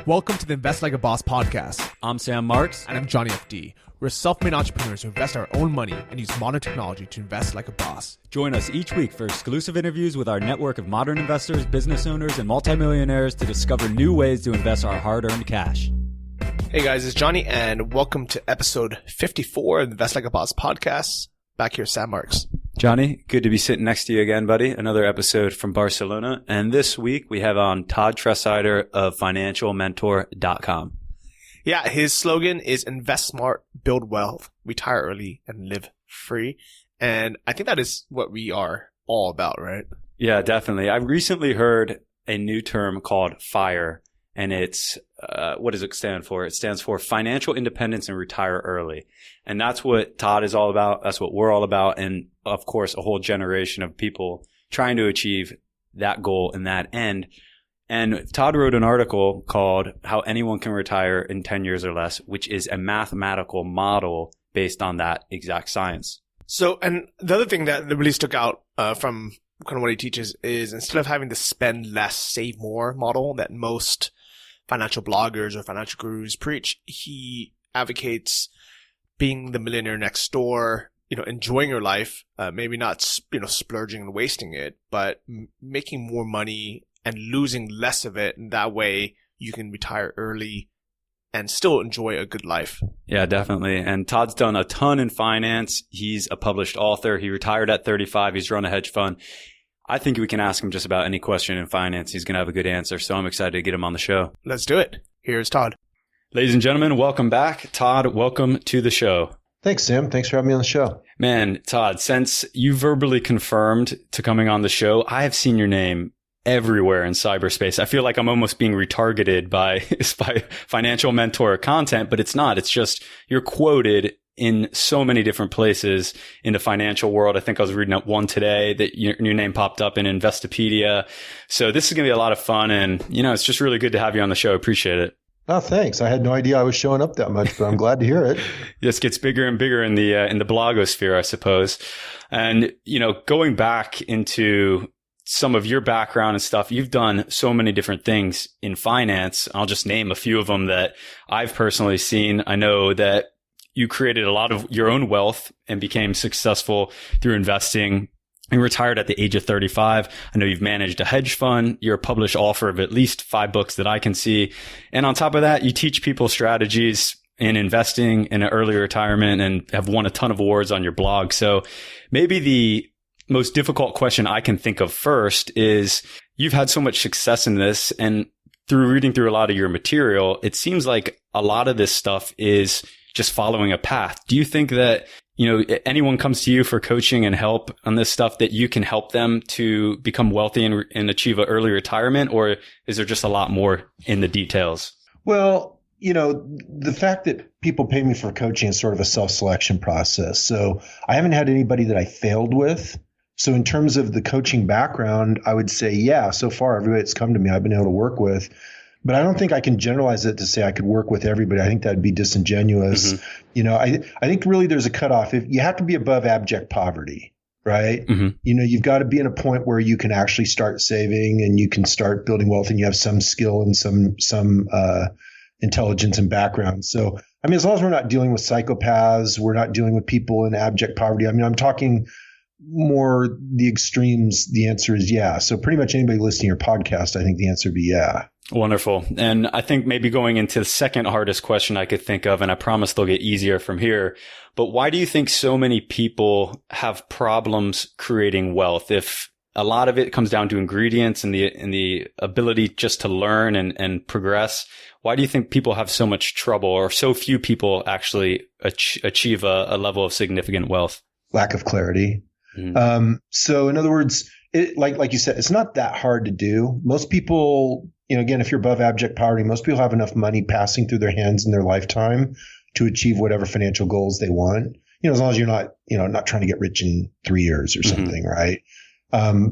Welcome to the Invest Like a Boss podcast. I'm Sam Marks. And I'm Johnny FD. We're self-made entrepreneurs who invest our own money and use modern technology to invest like a boss. Join us each week for exclusive interviews with our network of modern investors, business owners, and multimillionaires to discover new ways to invest our hard-earned cash. Hey guys, it's Johnny, and welcome to episode 54 of the Invest Like a Boss podcast. Back here, Sam Marks. Johnny, good to be sitting next to you again, buddy. Another episode from Barcelona. And this week we have on Todd Tresidder of financialmentor.com. Yeah, his slogan is invest smart, build wealth, retire early, and live free. And I think that is what we are all about, right? Yeah, definitely. I recently heard a new term called FIRE, and it's, what does it stand for? It stands for financial independence and retire early. And that's what Todd is all about. That's what we're all about. And of course, a whole generation of people trying to achieve that goal and that end. And Todd wrote an article called How Anyone Can Retire in 10 Years or Less, which is a mathematical model based on that exact science. So, and the other thing that really stuck out from kind of what he teaches is instead of having the spend less, save more model that most financial bloggers or financial gurus preach, he advocates being the millionaire next door, enjoying your life, maybe not, splurging and wasting it, but making more money and losing less of it. And that way you can retire early and still enjoy a good life. Yeah, definitely. And Todd's done a ton in finance. He's a published author. He retired at 35. He's run a hedge fund. I think we can ask him just about any question in finance. He's going to have a good answer. So I'm excited to get him on the show. Let's do it. Here's Todd. Ladies and gentlemen, welcome back. Todd, welcome to the show. Thanks, Sam. Thanks for having me on the show. Man, Todd, since you verbally confirmed to coming on the show, I have seen your name everywhere in cyberspace. I feel like I'm almost being retargeted by financial mentor content, but it's not. It's just you're quoted in so many different places in the financial world. I think I was reading up one today that your name popped up in Investopedia. So this is going to be a lot of fun. And, it's just really good to have you on the show. Appreciate it. Oh, thanks. I had no idea I was showing up that much, but I'm glad to hear it. This gets bigger and bigger in the blogosphere, I suppose. And, going back into some of your background and stuff, you've done so many different things in finance. I'll just name a few of them that I've personally seen. I know that you created a lot of your own wealth and became successful through investing and retired at the age of 35. I know you've managed a hedge fund. You're a published author of at least 5 books that I can see. And on top of that, you teach people strategies in investing in an early retirement and have won a ton of awards on your blog. So maybe the most difficult question I can think of first is you've had so much success in this, and through reading through a lot of your material, it seems like a lot of this stuff is just following a path. Do you think that, anyone comes to you for coaching and help on this stuff that you can help them to become wealthy and achieve an early retirement? Or is there just a lot more in the details? Well, the fact that people pay me for coaching is sort of a self-selection process. So I haven't had anybody that I failed with. So in terms of the coaching background, I would say, yeah, so far everybody that's come to me, I've been able to work with. But I don't think I can generalize it to say I could work with everybody. I think that'd be disingenuous. Mm-hmm. I think really there's a cutoff. If you have to be above abject poverty, right? Mm-hmm. You've got to be in a point where you can actually start saving and you can start building wealth and you have some skill and some intelligence and background. So, as long as we're not dealing with psychopaths, we're not dealing with people in abject poverty. I'm talking more the extremes. The answer is yeah. So pretty much anybody listening to your podcast, I think the answer would be yeah. Wonderful. And I think maybe going into the second hardest question I could think of, and I promise they'll get easier from here, but why do you think so many people have problems creating wealth? If a lot of it comes down to ingredients and the ability just to learn and progress, why do you think people have so much trouble, or so few people actually achieve a level of significant wealth? Lack of clarity. Mm-hmm. So in other words, like you said, it's not that hard to do. Most people, again, if you're above abject poverty, most people have enough money passing through their hands in their lifetime to achieve whatever financial goals they want. As long as you're not trying to get rich in 3 years or something, mm-hmm. right?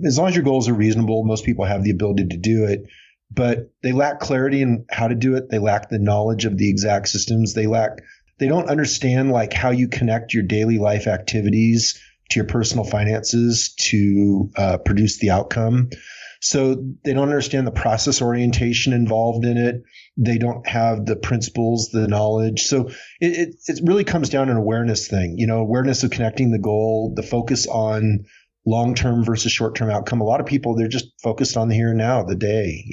As long as your goals are reasonable, most people have the ability to do it, but they lack clarity in how to do it. They lack the knowledge of the exact systems. They don't understand like how you connect your daily life activities to your personal finances to produce the outcome. So they don't understand the process orientation involved in it. They don't have the principles, the knowledge. So it really comes down to an awareness thing, awareness of connecting the goal, the focus on long-term versus short-term outcome. A lot of people, they're just focused on the here and now, the day,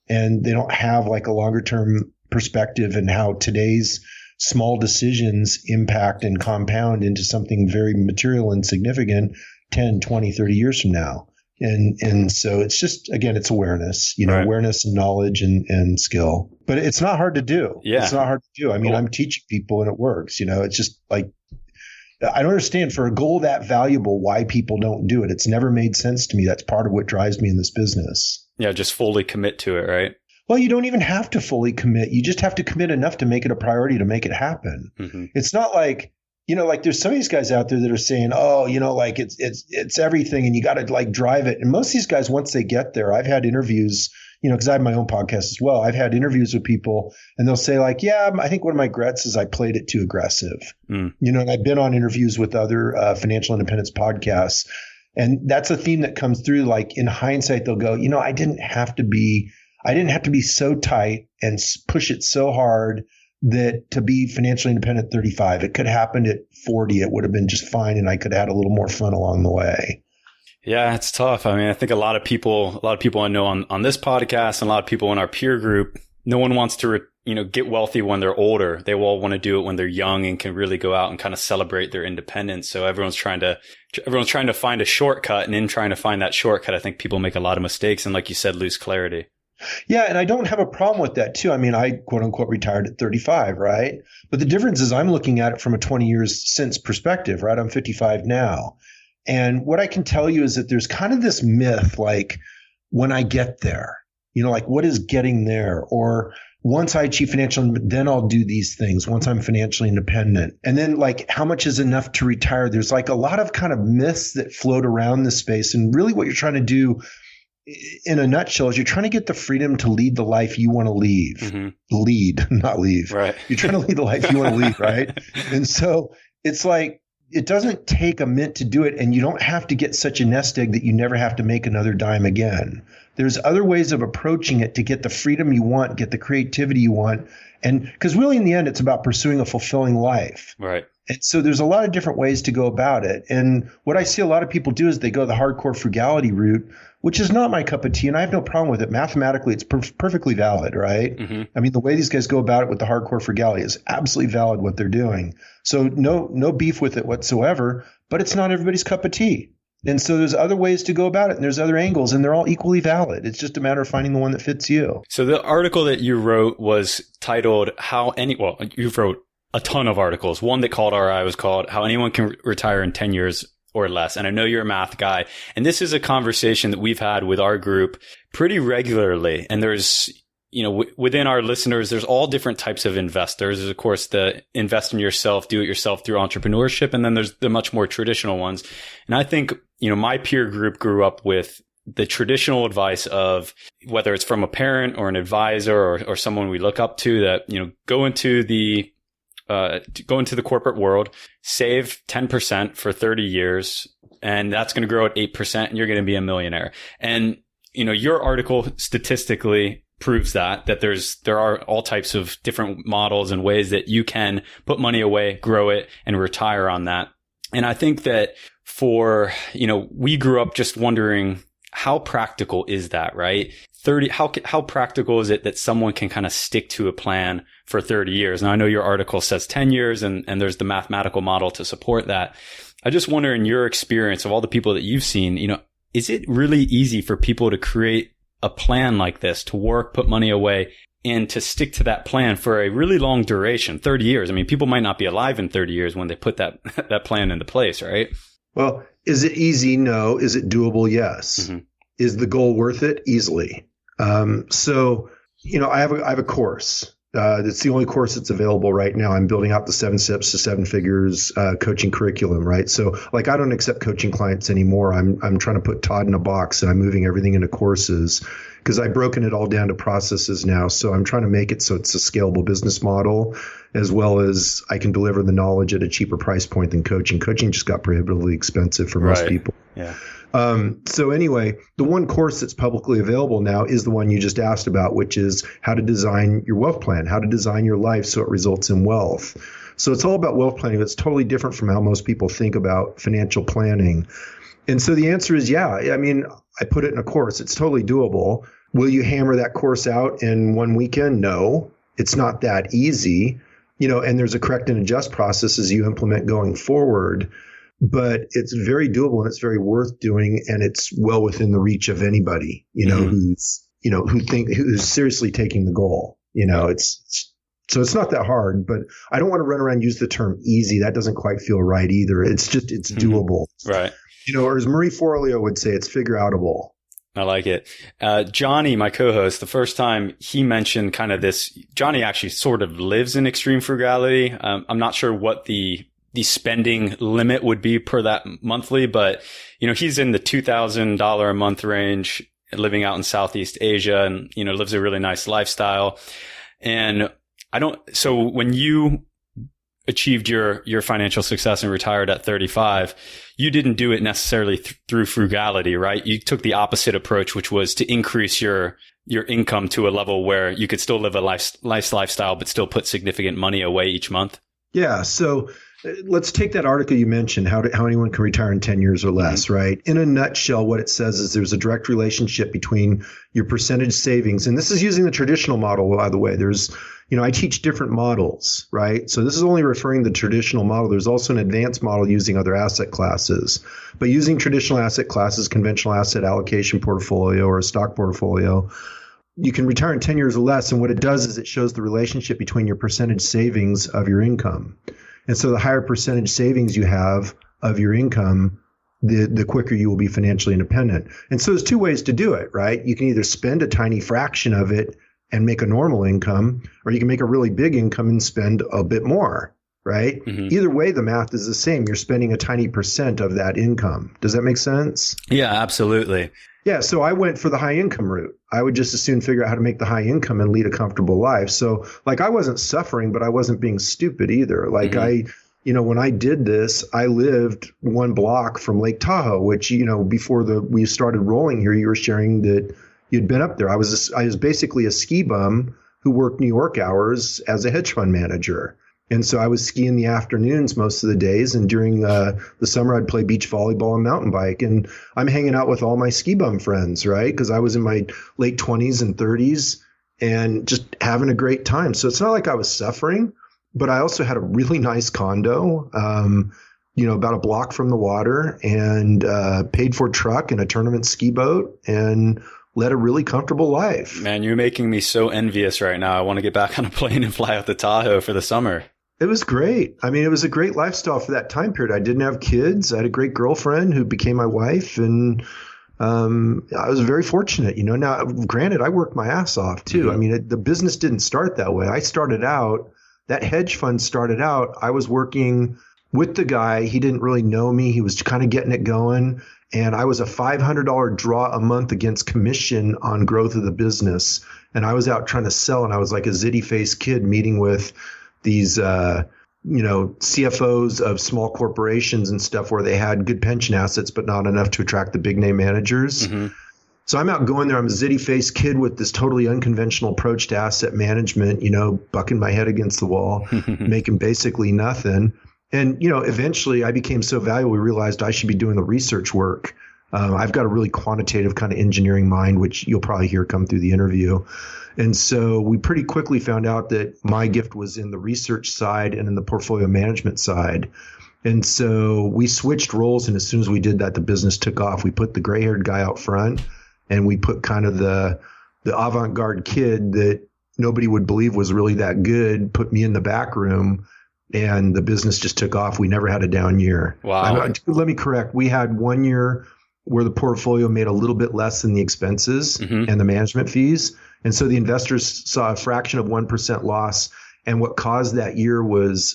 and they don't have like a longer-term perspective in how today's small decisions impact and compound into something very material and significant 10, 20, 30 years from now. And so it's just, again, it's awareness, Right. awareness and knowledge and skill. But it's not hard to do. Yeah. It's not hard to do. I mean, Cool. I'm teaching people and it works. It's just like, I don't understand for a goal that valuable why people don't do it. It's never made sense to me. That's part of what drives me in this business. Yeah, just fully commit to it, right? Well, you don't even have to fully commit. You just have to commit enough to make it a priority to make it happen. Mm-hmm. It's not like, like there's some of these guys out there that are saying, oh, like it's everything and you got to like drive it. And most of these guys, once they get there, I've had interviews, because I have my own podcast as well. I've had interviews with people and they'll say like, yeah, I think one of my regrets is I played it too aggressive. And I've been on interviews with other financial independence podcasts. And that's a theme that comes through. Like in hindsight, they'll go, I didn't have to be so tight and push it so hard that to be financially independent at 35, it could happen at 40. It would have been just fine. And I could have had a little more fun along the way. Yeah, it's tough. I mean, I think a lot of people I know on this podcast and a lot of people in our peer group, no one wants to, get wealthy when they're older. They all want to do it when they're young and can really go out and kind of celebrate their independence. So everyone's trying to find a shortcut, and in trying to find that shortcut, I think people make a lot of mistakes. And like you said, lose clarity. Yeah. And I don't have a problem with that too. I mean, I quote unquote retired at 35, right? But the difference is I'm looking at it from a 20 years since perspective, right? I'm 55 now. And what I can tell you is that there's kind of this myth, like when I get there, like what is getting there? Or once I achieve then I'll do these things once I'm financially independent. And then like how much is enough to retire? There's like a lot of kind of myths that float around this space. And really what you're trying to do in a nutshell is you're trying to get the freedom to lead the life you want to leave. Mm-hmm. Lead, not leave. Right. You're trying to lead the life you want to lead, right? And so it's like, it doesn't take a mint to do it, and you don't have to get such a nest egg that you never have to make another dime again. There's other ways of approaching it to get the freedom you want, get the creativity you want. And because really in the end, it's about pursuing a fulfilling life. Right. And so there's a lot of different ways to go about it. And what I see a lot of people do is they go the hardcore frugality route, which is not my cup of tea. And I have no problem with it. Mathematically, it's perfectly valid, right? Mm-hmm. I mean, the way these guys go about it with the hardcore frugality is absolutely valid what they're doing. So no beef with it whatsoever, but it's not everybody's cup of tea. And so there's other ways to go about it, and there's other angles, and they're all equally valid. It's just a matter of finding the one that fits you. So the article that you wrote was titled you wrote a ton of articles. One that caught our eye was called How Anyone Can Retire in 10 Years or Less. And I know you're a math guy. And this is a conversation that we've had with our group pretty regularly. And there's, within our listeners, there's all different types of investors. There's, of course, the invest in yourself, do it yourself through entrepreneurship. And then there's the much more traditional ones. And I think, my peer group grew up with the traditional advice of whether it's from a parent or an advisor or someone we look up to that, go into the corporate world, save 10% for 30 years, and that's going to grow at 8% and you're going to be a millionaire. And, your article statistically proves that there are all types of different models and ways that you can put money away, grow it, and retire on that. And I think that we grew up just wondering, how practical is that, right? How practical is it that someone can kind of stick to a plan for 30 years? Now, I know your article says 10 years and there's the mathematical model to support that. I just wonder, in your experience of all the people that you've seen, is it really easy for people to create a plan like this, to work, put money away, and to stick to that plan for a really long duration, 30 years? I mean, people might not be alive in 30 years when they put that plan into place, right? Well, is it easy? No. Is it doable? Yes. Mm-hmm. Is the goal worth it? Easily. So, I have a course. That's the only course that's available right now. I'm building out the 7 steps to 7 figures coaching curriculum, right? So like, I don't accept coaching clients anymore. I'm trying to put Todd in a box, and I'm moving everything into courses because I've broken it all down to processes now. So I'm trying to make it so it's a scalable business model, as well as I can deliver the knowledge at a cheaper price point than coaching. Coaching just got prohibitively expensive for most people. Yeah. So anyway, the one course that's publicly available now is the one you just asked about, which is how to design your wealth plan, how to design your life so it results in wealth. So it's all about wealth planning. It's totally different from how most people think about financial planning. And so the answer is, yeah. I mean, I put it in a course. It's totally doable. Will you hammer that course out in one weekend? No, it's not that easy. And there's a correct and adjust process as you implement going forward. But it's very doable and it's very worth doing, and it's well within the reach of anybody, who's seriously taking the goal. So it's not that hard, but I don't want to run around and use the term easy. That doesn't quite feel right either. It's doable. Right. Or as Marie Forleo would say, it's figure outable. I like it. Johnny, my co-host, the first time he mentioned kind of this, Johnny actually sort of lives in extreme frugality. I'm not sure what the spending limit would be per that monthly, but he's in the $2,000 a month range, living out in Southeast Asia, and lives a really nice lifestyle. And so when you achieved your financial success and retired at 35, you didn't do it necessarily through frugality, right? You took the opposite approach, which was to increase your income to a level where you could still live a nice lifestyle, but still put significant money away each month. Yeah. So let's take that article you mentioned, how anyone can retire in 10 years or less, right? In a nutshell, what it says is there's a direct relationship between your percentage savings. And this is using the traditional model, by the way. There's, I teach different models, right? So this is only referring to the traditional model. There's also an advanced model using other asset classes. But using traditional asset classes, conventional asset allocation portfolio or a stock portfolio, you can retire in 10 years or less. And what it does is it shows the relationship between your percentage savings of your income. And so the higher percentage savings you have of your income, the quicker you will be financially independent. And so there's two ways to do it, right? You can either spend a tiny fraction of it and make a normal income, or you can make a really big income and spend a bit more, right? Mm-hmm. Either way, the math is the same. You're spending a tiny percent of that income. Does that make sense? Yeah, absolutely. Yeah, so I went for the high income route. I would just as soon figure out how to make the high income and lead a comfortable life. So I wasn't suffering, but I wasn't being stupid either. When I did this, I lived one block from Lake Tahoe, which, before we started rolling here, you were sharing that you'd been up there. I was basically a ski bum who worked New York hours as a hedge fund manager. And so I was skiing the afternoons most of the days. And during the summer, I'd play beach volleyball and mountain bike. And I'm hanging out with all my ski bum friends, right? Because I was in my late 20s and 30s and just having a great time. So it's not like I was suffering, but I also had a really nice condo, about a block from the water, and paid for truck and a tournament ski boat, and led a really comfortable life. Man, you're making me so envious right now. I want to get back on a plane and fly out to Tahoe for the summer. It was great. I mean, it was a great lifestyle for that time period. I didn't have kids. I had a great girlfriend who became my wife, and I was very fortunate. Now, granted, I worked my ass off too. Mm-hmm. I mean, the business didn't start that way. I started out, that hedge fund started out, I was working with the guy. He didn't really know me. He was kind of getting it going. And I was a $500 draw a month against commission on growth of the business. And I was out trying to sell, and I was like a zitty-faced kid meeting with these, CFOs of small corporations and stuff where they had good pension assets, but not enough to attract the big name managers. Mm-hmm. So I'm out going there. I'm a zitty-faced kid with this totally unconventional approach to asset management, bucking my head against the wall, making basically nothing. And, eventually I became so valuable, we realized I should be doing the research work. I've got a really quantitative kind of engineering mind, which you'll probably hear come through the interview. And so we pretty quickly found out that my gift was in the research side and in the portfolio management side. And so we switched roles. And as soon as we did that, the business took off. We put the gray-haired guy out front, and we put kind of the avant-garde kid that nobody would believe was really that good, put me in the back room. And the business just took off. We never had a down year. Wow. Let me correct. We had 1 year where the portfolio made a little bit less than the expenses and the management fees. And so the investors saw a fraction of 1% loss. And what caused that year was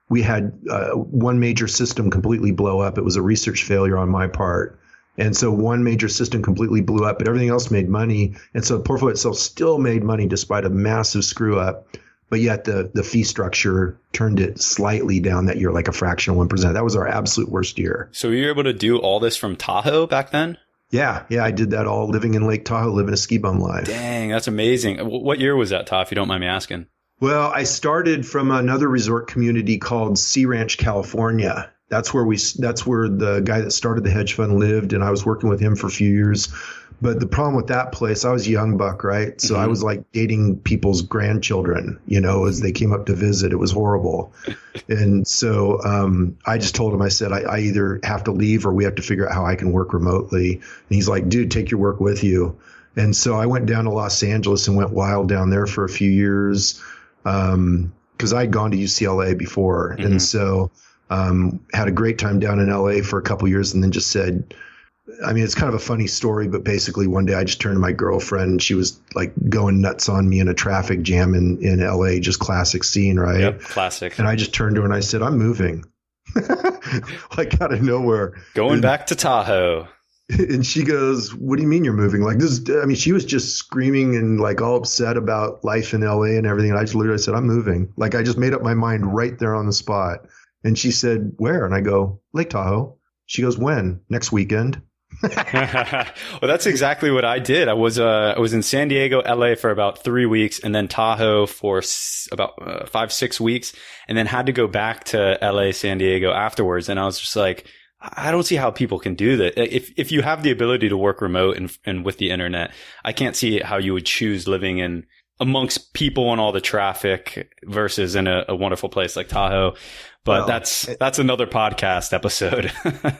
we had one major system completely blow up. It was a research failure on my part. And so one major system completely blew up, but everything else made money. And so the portfolio itself still made money despite a massive screw up. But yet the fee structure turned it slightly down that year, like a fraction of 1%. That was our absolute worst year. So you were able to do all this from Tahoe back then? Yeah, I did that all living in Lake Tahoe, living a ski bum life. Dang, that's amazing. What year was that, Todd, if you don't mind me asking? Well, I started from another resort community called Sea Ranch, California. That's where the guy that started the hedge fund lived, and I was working with him for a few years. But the problem with that place, I was a young buck, right? So I was like dating people's grandchildren, as they came up to visit. It was horrible. And so I just told him, I said, I either have to leave or we have to figure out how I can work remotely. And he's like, dude, take your work with you. And so I went down to Los Angeles and went wild down there for a few years because I'd gone to UCLA before. Mm-hmm. And so had a great time down in LA for a couple of years and then just said, it's kind of a funny story, but basically one day I just turned to my girlfriend and she was like going nuts on me in a traffic jam in LA, just classic scene, right? Yep, classic. And I just turned to her and I said, I'm moving. Like out of nowhere. Going back to Tahoe. And she goes, what do you mean you're moving? Like this, she was just screaming and like all upset about life in LA and everything. And I just literally said, I'm moving. Like I just made up my mind right there on the spot. And she said, where? And I go, Lake Tahoe. She goes, when? Next weekend. Well, that's exactly what I did. I was in San Diego, LA for about 3 weeks and then Tahoe for about 5-6 weeks and then had to go back to LA, San Diego afterwards. And I was just like, I don't see how people can do that. If you have the ability to work remote and with the internet, I can't see how you would choose living in amongst people and all the traffic versus in a wonderful place like Tahoe. But that's another podcast episode.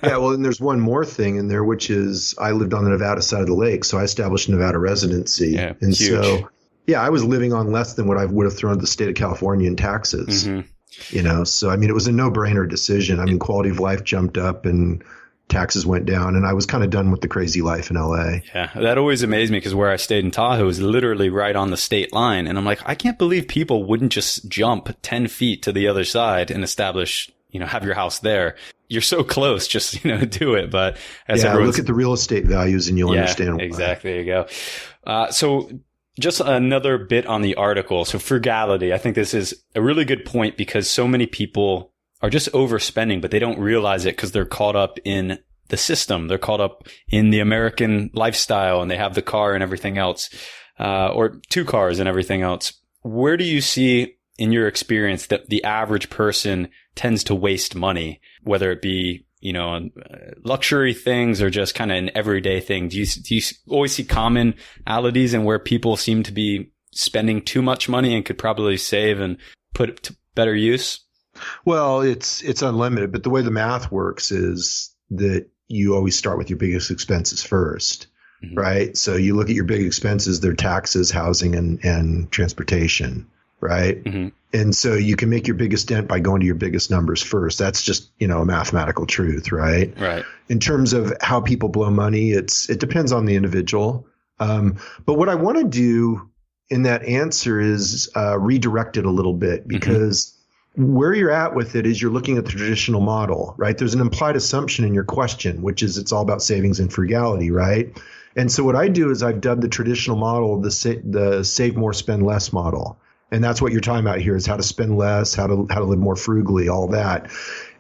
Yeah. Well, and there's one more thing in there, which is I lived on the Nevada side of the lake. So I established a Nevada residency. Yeah, and huge. So, I was living on less than what I would have thrown at the state of California in taxes. Mm-hmm. So, it was a no-brainer decision. Quality of life jumped up and taxes went down and I was kind of done with the crazy life in LA. Yeah. That always amazed me because where I stayed in Tahoe is literally right on the state line. And I'm like, I can't believe people wouldn't just jump 10 feet to the other side and establish, have your house there. You're so close, just, do it. But look at the real estate values and you'll understand why. Exactly. There you go. So just another bit on the article. So frugality, I think this is a really good point because so many people are just overspending, but they don't realize it because they're caught up in the system. They're caught up in the American lifestyle and they have the car and everything else, or 2 cars and everything else. Where do you see in your experience that the average person tends to waste money, whether it be, on luxury things or just kind of an everyday thing? Do you always see commonalities in where people seem to be spending too much money and could probably save and put it to better use? Well, it's unlimited, but the way the math works is that you always start with your biggest expenses first, mm-hmm. right? So you look at your big expenses, they're taxes, housing, and transportation, right? Mm-hmm. And so you can make your biggest dent by going to your biggest numbers first. That's just, a mathematical truth, right? Right. In terms of how people blow money, it depends on the individual. But what I want to do in that answer is redirect it a little bit because mm-hmm. Where you're at with it is you're looking at the traditional model, right? There's an implied assumption in your question, which is it's all about savings and frugality, right? And so what I do is I've dubbed the traditional model the save more, spend less model. And that's what you're talking about here is how to spend less, how to live more frugally, all that.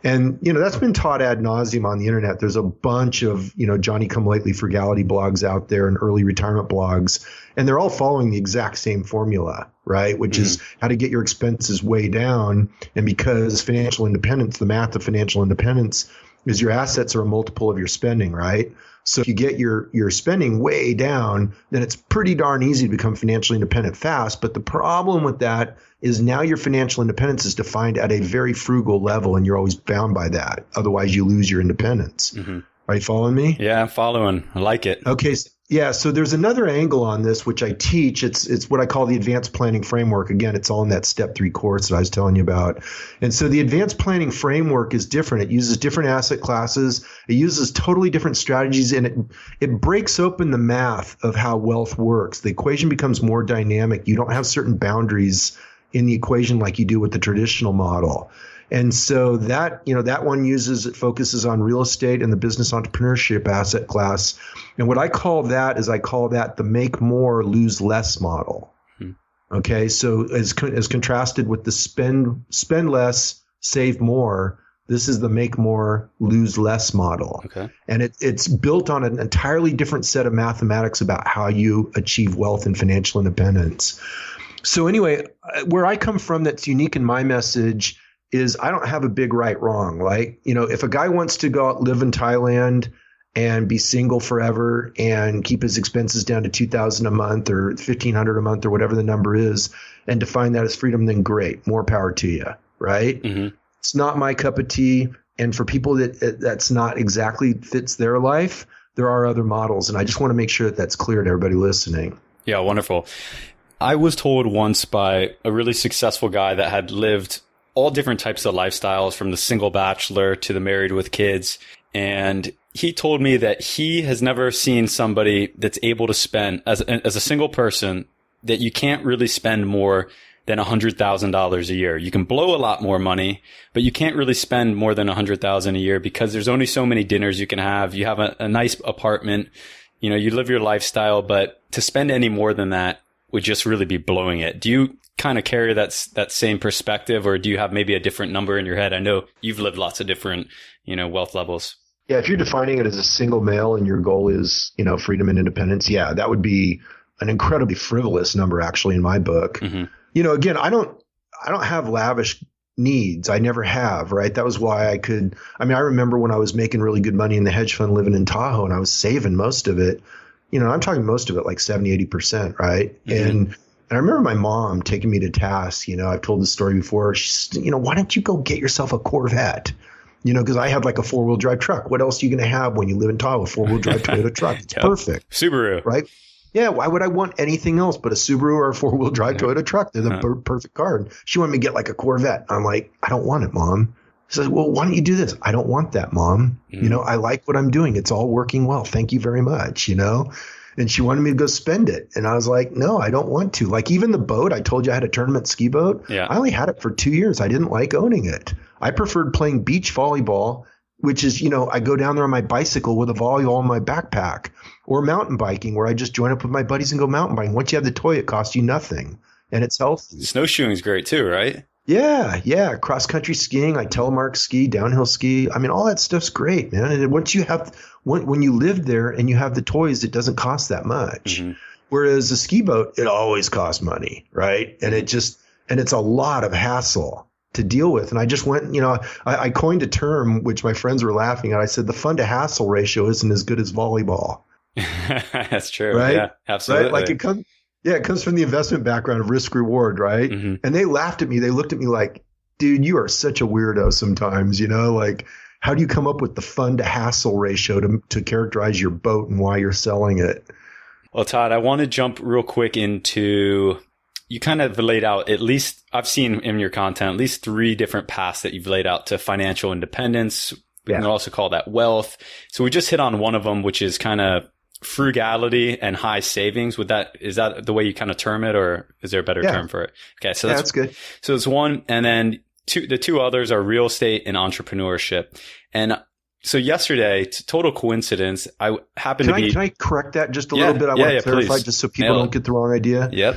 And, that's been taught ad nauseum on the internet. There's a bunch of, Johnny come lately frugality blogs out there and early retirement blogs, and they're all following the exact same formula, right? Which mm-hmm. is how to get your expenses way down. And because financial independence, the math of financial independence is your assets are a multiple of your spending, right? So if you get your spending way down, then it's pretty darn easy to become financially independent fast. But the problem with that is now your financial independence is defined at a very frugal level, and you're always bound by that. Otherwise, you lose your independence. Mm-hmm. Are you following me? Yeah, I'm following. I like it. Okay. Yeah. So there's another angle on this, which I teach. It's what I call the advanced planning framework. Again, it's all in that step 3 course that I was telling you about. And so the advanced planning framework is different. It uses different asset classes. It uses totally different strategies, and it breaks open the math of how wealth works. The equation becomes more dynamic. You don't have certain boundaries in the equation like you do with the traditional model. And so that, that one focuses on real estate and the business entrepreneurship asset class. And what I call that the make more, lose less model. Okay. So as contrasted with the spend less, save more, this is the make more, lose less model. Okay. And it's built on an entirely different set of mathematics about how you achieve wealth and financial independence. So anyway, where I come from that's unique in my message is I don't have a big right wrong. Like, if a guy wants to go out, live in Thailand and be single forever and keep his expenses down to $2,000 a month or $1,500 a month or whatever the number is, and define that as freedom, then great, more power to you, right? Mm-hmm. It's not my cup of tea. And for people that's not exactly fits their life, there are other models. And I just want to make sure that that's clear to everybody listening. Yeah, wonderful. I was told once by a really successful guy that had lived all different types of lifestyles, from the single bachelor to the married with kids. And he told me that he has never seen somebody that's able to spend as a single person, that you can't really spend more than $100,000 a year. You can blow a lot more money, but you can't really spend more than $100,000 a year because there's only so many dinners you can have. You have a nice apartment, you live your lifestyle, but to spend any more than that would just really be blowing it. Do you kind of carry that same perspective, or do you have maybe a different number in your head? I know you've lived lots of different, wealth levels. Yeah, if you're defining it as a single male and your goal is, freedom and independence, yeah, that would be an incredibly frivolous number actually in my book. Mm-hmm. Again, I don't have lavish needs. I never have, right? That was why I remember when I was making really good money in the hedge fund living in Tahoe and I was saving most of it. I'm talking most of it, like 70, 80%, right? Mm-hmm. And I remember my mom taking me to task. I've told this story before. She's, why don't you go get yourself a Corvette? Because I have like a 4-wheel drive truck. What else are you going to have when you live in Tahoe? A 4-wheel drive Toyota truck. It's perfect. Subaru. Right? Yeah, why would I want anything else but a Subaru or a 4-wheel drive Toyota truck? They're the perfect car. And she wanted me to get like a Corvette. I'm like, I don't want it, Mom. She says, well, why don't you do this? I don't want that, Mom. I like what I'm doing. It's all working well. Thank you very much, And she wanted me to go spend it. And I was like, no, I don't want to. Like even the boat, I told you I had a tournament ski boat. Yeah. I only had it for 2 years. I didn't like owning it. I preferred playing beach volleyball, which is, I go down there on my bicycle with a volleyball in my backpack, or mountain biking where I just join up with my buddies and go mountain biking. Once you have the toy, it costs you nothing and it's healthy. Snowshoeing is great too, right? Yeah. Cross country skiing. I telemark ski, downhill ski. All that stuff's great, man. And once you have, when you live there and you have the toys, it doesn't cost that much. Mm-hmm. Whereas a ski boat, it always costs money, right? And it's a lot of hassle to deal with. And I just went, I coined a term, which my friends were laughing at. I said, the fun to hassle ratio isn't as good as volleyball. That's true. Right? Yeah, absolutely. Right? Like it comes from the investment background of risk reward, right? Mm-hmm. And they laughed at me. They looked at me like, dude, you are such a weirdo sometimes, like, how do you come up with the fun to hassle ratio to characterize your boat and why you're selling it? Well, Todd, I want to jump real quick into, you kind of laid out, at least I've seen in your content, at least 3 different paths that you've laid out to financial independence. We can also call that wealth. So we just hit on one of them, which is kind of frugality and high savings. Is that the way you kind of term it, or is there a better term for it? Okay. So that's good. So it's one. And then the 2 others are real estate and entrepreneurship. And so yesterday, total coincidence, I happened to be. Can I correct that just a little bit? I want to clarify please. Just so people don't get the wrong idea. Yep.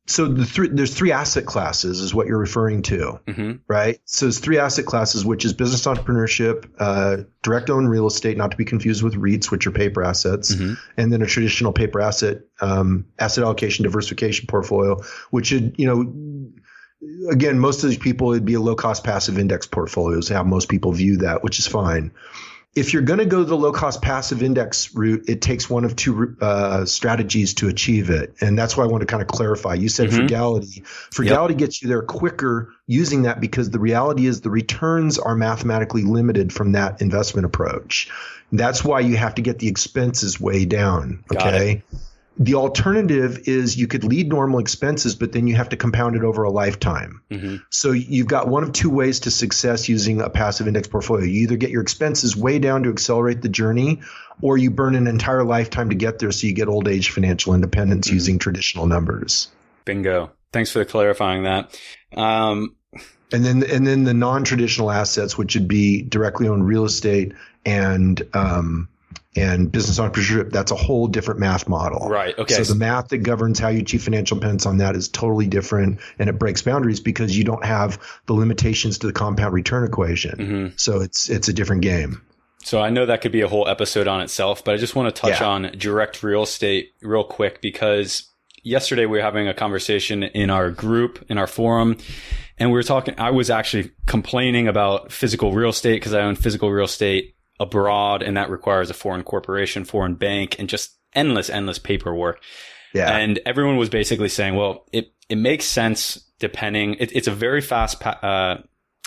So there's 3 asset classes is what you're referring to, mm-hmm. right? So there's 3 asset classes, which is business entrepreneurship, direct owned real estate, not to be confused with REITs, which are paper assets, mm-hmm. and then a traditional paper asset allocation diversification portfolio, which would, again, most of these people, it'd be a low cost passive index portfolios, how most people view that, which is fine. If you're going to go the low-cost passive index route, it takes one of 2 strategies to achieve it. And that's why I want to kind of clarify. You said mm-hmm. frugality. Frugality gets you there quicker using that because the reality is the returns are mathematically limited from that investment approach. That's why you have to get the expenses way down. Okay. The alternative is you could lead normal expenses, but then you have to compound it over a lifetime. Mm-hmm. So you've got one of 2 ways to success using a passive index portfolio. You either get your expenses way down to accelerate the journey, or you burn an entire lifetime to get there so you get old age financial independence mm-hmm. using traditional numbers. Bingo. Thanks for clarifying that. And then the non-traditional assets, which would be directly owned real estate and business entrepreneurship, that's a whole different math model. Right. Okay. So the math that governs how you achieve financial independence on that is totally different, and it breaks boundaries because you don't have the limitations to the compound return equation. Mm-hmm. So it's a different game. So I know that could be a whole episode on itself, but I just want to touch on direct real estate real quick, because yesterday we were having a conversation in our group, in our forum, and we were talking, I was actually complaining about physical real estate because I own physical real estate abroad, and that requires a foreign corporation, foreign bank, and just endless paperwork. Yeah. And everyone was basically saying, well, it makes sense depending, it's a very fast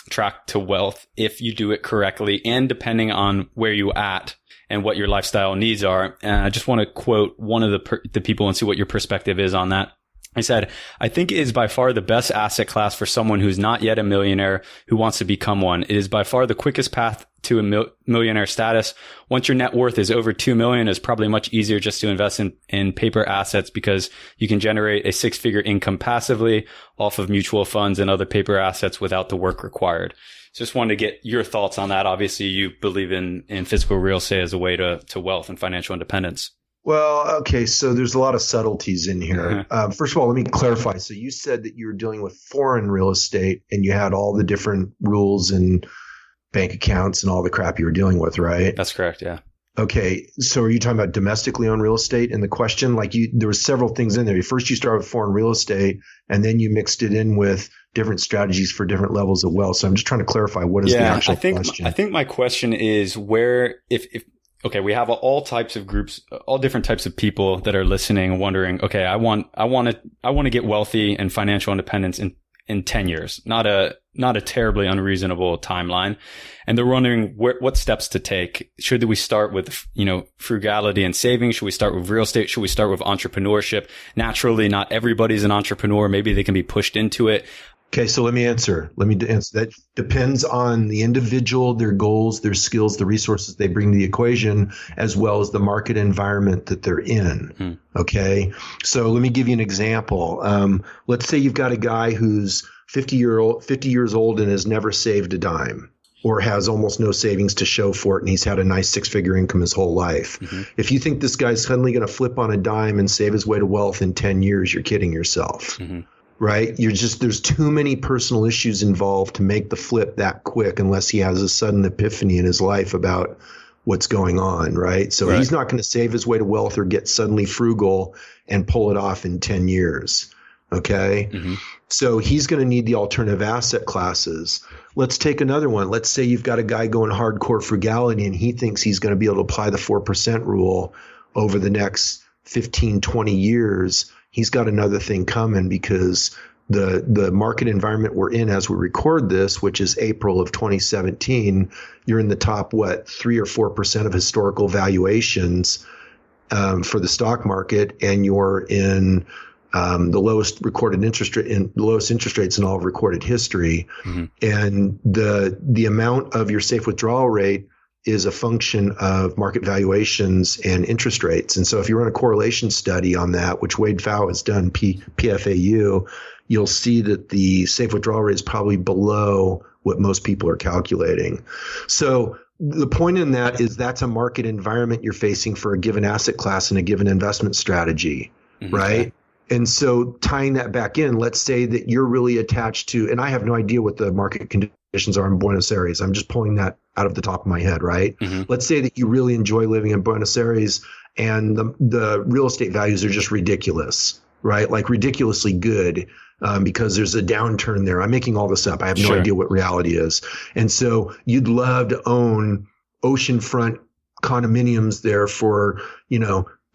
track to wealth if you do it correctly and depending on where you at and what your lifestyle needs are. And I just want to quote one of the people and see what your perspective is on that. I said, I think it is by far the best asset class for someone who's not yet a millionaire who wants to become one. It is by far the quickest path to a millionaire status. Once your net worth is over 2 million, it's probably much easier just to invest in paper assets because you can generate a 6-figure income passively off of mutual funds and other paper assets without the work required. Just wanted to get your thoughts on that. Obviously, you believe in physical real estate as a way to wealth and financial independence. Well, okay, so there's a lot of subtleties in here. Mm-hmm. First of all, let me clarify. So you said that you were dealing with foreign real estate and you had all the different rules and bank accounts and all the crap you were dealing with, right? That's correct, yeah. Okay, so are you talking about domestically owned real estate? And the question, there were several things in there. First, you started with foreign real estate, and then you mixed it in with different strategies for different levels of wealth. So I'm just trying to clarify what is the actual question. I think my question is where, okay, we have all types of groups, all different types of people that are listening and wondering, okay, I want to get wealthy and financial independence in 10 years, not a terribly unreasonable timeline. And they're wondering what steps to take. Should we start with, frugality and saving? Should we start with real estate? Should we start with entrepreneurship? Naturally, not everybody's an entrepreneur. Maybe they can be pushed into it. Okay, so let me answer. That depends on the individual, their goals, their skills, the resources they bring to the equation, as well as the market environment that they're in. Okay, so let me give you an example. Let's say you've got a guy who's 50 years old and has never saved a dime, or has almost no savings to show for it, and he's had a nice 6-figure income his whole life. Mm-hmm. If you think this guy's suddenly going to flip on a dime and save his way to wealth in 10 years, you're kidding yourself. Mm-hmm. Right? There's too many personal issues involved to make the flip that quick unless he has a sudden epiphany in his life about what's going on. Right? So he's not going to save his way to wealth or get suddenly frugal and pull it off in 10 years. Okay. Mm-hmm. So he's going to need the alternative asset classes. Let's take another one. Let's say you've got a guy going hardcore frugality and he thinks he's going to be able to apply the 4% rule over the next 15, 20 years. He's got another thing coming because the market environment we're in as we record this, which is April of 2017, you're in the top, 3 or 4% of historical valuations for the stock market, and you're in the lowest recorded interest rate in the lowest interest rates in all of recorded history. Mm-hmm. And the amount of your safe withdrawal rate is a function of market valuations and interest rates. And so if you run a correlation study on that, which Wade Pfau has done, PFAU, you'll see that the safe withdrawal rate is probably below what most people are calculating. So the point in that is that's a market environment you're facing for a given asset class and a given investment strategy, mm-hmm. right? And so tying that back in, let's say that you're really attached to, and I have no idea what the market conditions are in Buenos Aires. I'm just pulling that out of the top of my head, right? Mm-hmm. Let's say that you really enjoy living in Buenos Aires and the real estate values are just ridiculous, right? Like ridiculously good because there's a downturn there. I'm making all this up. I have no idea what reality is. And so you'd love to own oceanfront condominiums there for,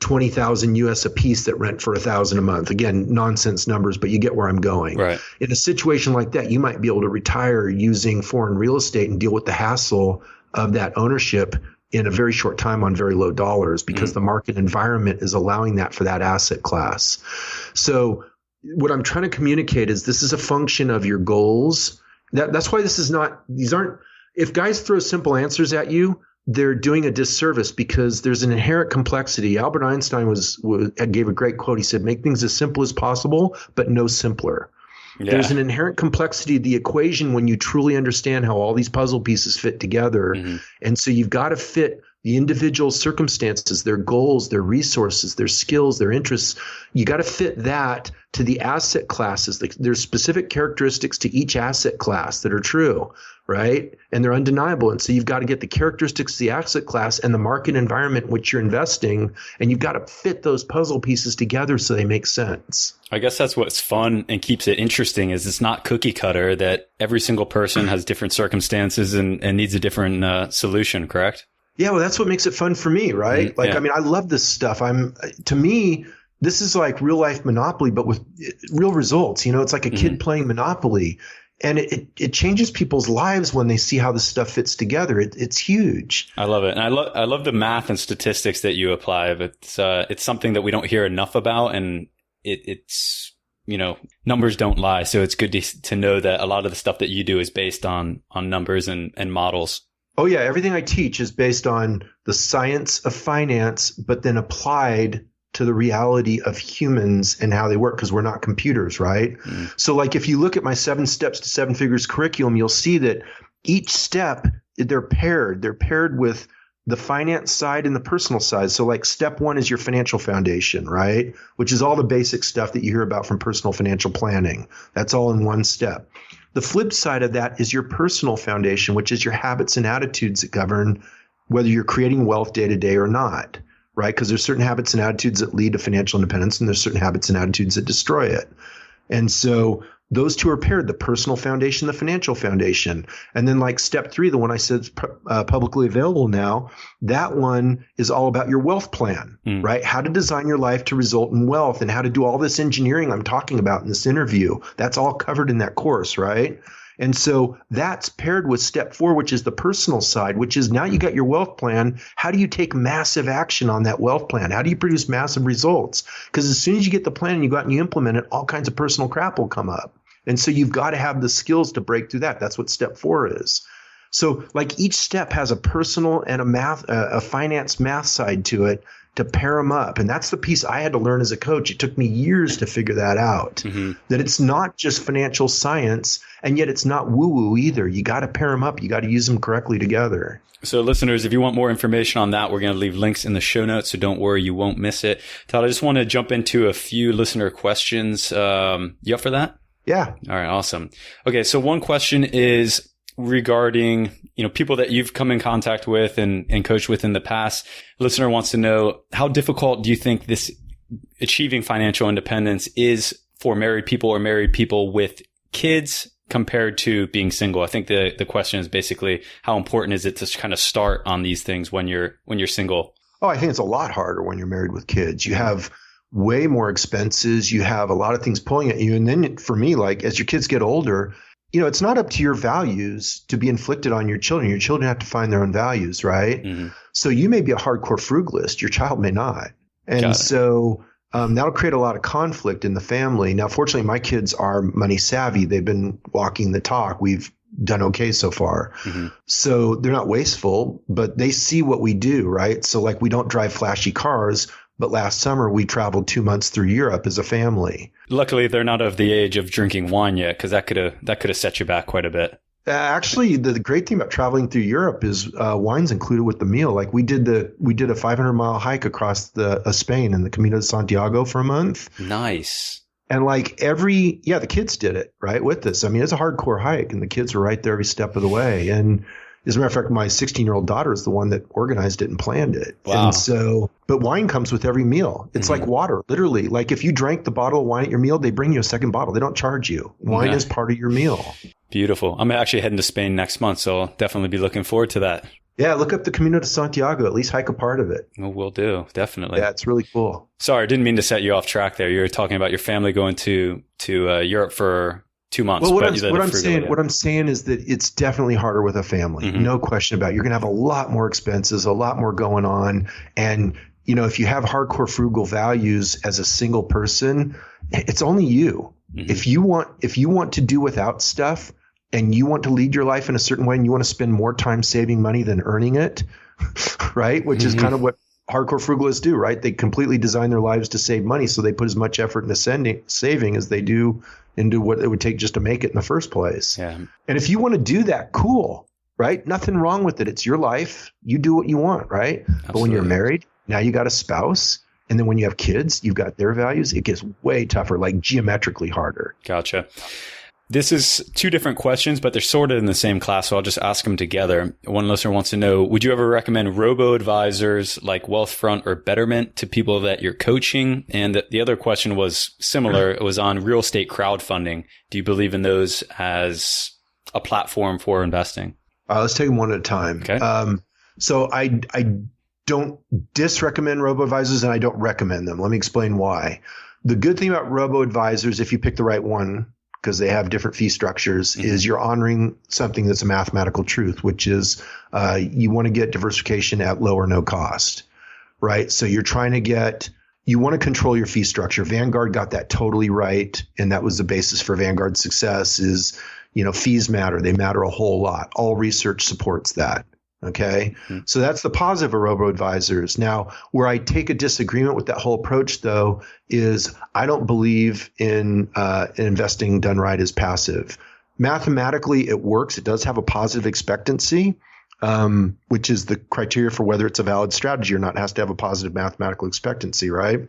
20,000 US a piece that rent for $1,000 a month. Again, nonsense numbers, but you get where I'm going. Right. In a situation like that, you might be able to retire using foreign real estate and deal with the hassle of that ownership in a very short time on very low dollars because the market environment is allowing that for that asset class. So what I'm trying to communicate is this is a function of your goals. That's why if guys throw simple answers at you, they're doing a disservice because there's an inherent complexity. Albert Einstein gave a great quote. He said, make things as simple as possible, but no simpler. Yeah. There's an inherent complexity of the equation when you truly understand how all these puzzle pieces fit together. And so you've got to fit the individual circumstances, their goals, their resources, their skills, their interests. You got to fit that to the asset classes. There's specific characteristics to each asset class that are true, right? And they're undeniable. And so you've got to get the characteristics of the asset class and the market environment in which you're investing, and you've got to fit those puzzle pieces together so they make sense. I guess that's what's fun and keeps it interesting is it's not cookie cutter, that every single person has different circumstances and needs a different solution, correct? Yeah, well, that's what makes it fun for me, right? Like, Yeah. I mean, I love this stuff. To me, this is like real life Monopoly, but with real results. You know, it's like a kid playing Monopoly, and it changes people's lives when they see how this stuff fits together. It's huge. I love it. And I love the math and statistics that you apply. But it's something that we don't hear enough about, and it's, you know, numbers don't lie. So it's good to know that a lot of the stuff that you do is based on numbers and models. Oh, yeah. Everything I teach is based on the science of finance, but then applied to the reality of humans and how they work, because we're not computers, right? So like if you look at my 7 Steps to 7 Figures curriculum, you'll see that each step, they're paired. They're paired with the finance side and the personal side. So like step 1 is your financial foundation, right? Which is all the basic stuff that you hear about from personal financial planning. That's all in one step. The flip side of that is your personal foundation, which is your habits and attitudes that govern whether you're creating wealth day to day or not, right? Because there's certain habits and attitudes that lead to financial independence, and there's certain habits and attitudes that destroy it. And so those two are paired, the personal foundation, the financial foundation. And then like step 3, the one I said is publicly available now, that one is all about your wealth plan, right? How to design your life to result in wealth, and how to do all this engineering I'm talking about in this interview. That's all covered in that course, right? And so that's paired with step 4, which is the personal side, which is now you got your wealth plan. How do you take massive action on that wealth plan? How do you produce massive results? Because as soon as you get the plan and you go out and you implement it, all kinds of personal crap will come up. And so you've got to have the skills to break through that. That's what step 4 is. So like each step has a personal and a finance math side to it to pair them up. And that's the piece I had to learn as a coach. It took me years to figure that out, that it's not just financial science, and yet it's not woo-woo either. You got to pair them up. You got to use them correctly together. So listeners, if you want more information on that, we're going to leave links in the show notes. So don't worry, you won't miss it. Todd, I just want to jump into a few listener questions. You up for that? Yeah. All right. Awesome. Okay. So one question is regarding, you know, people that you've come in contact with and coached with in the past. Listener wants to know, how difficult do you think this achieving financial independence is for married people or married people with kids compared to being single? I think the question is basically, how important is it to kind of start on these things when you're single? Oh, I think it's a lot harder when you're married with kids. You have way more expenses. You have a lot of things pulling at you. And then for me, like as your kids get older, you know, it's not up to your values to be inflicted on your children. Your children have to find their own values, right? So you may be a hardcore frugalist. Your child may not. And so that'll create a lot of conflict in the family. Now, fortunately, my kids are money savvy. They've been walking the talk. We've done okay so far. So they're not wasteful, but they see what we do, right? So like we don't drive flashy cars, but last summer we traveled 2 months through Europe as a family. Luckily, they're not of the age of drinking wine yet, because that could have set you back quite a bit. Actually, the great thing about traveling through Europe is wine's included with the meal. Like we did a 500-mile hike across Spain in the Camino de Santiago for a month. Nice. And like the kids did it right with us. I mean, it's a hardcore hike, and the kids were right there every step of the way. And as a matter of fact, my 16-year-old daughter is the one that organized it and planned it. Wow. And so, but wine comes with every meal. It's like water, literally. Like if you drank the bottle of wine at your meal, they bring you a second bottle. They don't charge you. Wine is part of your meal. Beautiful. I'm actually heading to Spain next month, so I'll definitely be looking forward to that. Yeah, look up the Camino de Santiago. At least hike a part of it. Well, we'll do. Definitely. Yeah, it's really cool. Sorry, I didn't mean to set you off track there. You were talking about your family going to Europe for 2 months. Well, what I'm saying is that it's definitely harder with a family. No question about it. You're going to have a lot more expenses, a lot more going on. And, you know, if you have hardcore frugal values as a single person, it's only you. If you want to do without stuff, and you want to lead your life in a certain way, and you want to spend more time saving money than earning it, right? Which is kind of what hardcore frugalists do, right? They completely design their lives to save money. So they put as much effort into saving as they do into what it would take just to make it in the first place. Yeah. And if you want to do that, cool, right? Nothing wrong with it. It's your life. You do what you want, right? Absolutely. But when you're married, now you got a spouse. And then when you have kids, you've got their values. It gets way tougher, like geometrically harder. Gotcha. This is two different questions, but they're sort of in the same class, so I'll just ask them together. One listener wants to know, would you ever recommend robo-advisors like Wealthfront or Betterment to people that you're coaching? And the other question was similar. It was on real estate crowdfunding. Do you believe in those as a platform for investing? Let's take them one at a time. Okay. So I don't disrecommend robo-advisors, and I don't recommend them. Let me explain why. The good thing about robo-advisors, if you pick the right one, because they have different fee structures, is you're honoring something that's a mathematical truth, which is you want to get diversification at low or no cost, right? So you're trying to you want to control your fee structure. Vanguard got that totally right, and that was the basis for Vanguard's success is, fees matter. They matter a whole lot. All research supports that. Okay. So that's the positive of robo-advisors. Now, where I take a disagreement with that whole approach, though, is I don't believe in investing done right as passive. Mathematically, it works. It does have a positive expectancy, which is the criteria for whether it's a valid strategy or not. It has to have a positive mathematical expectancy, right?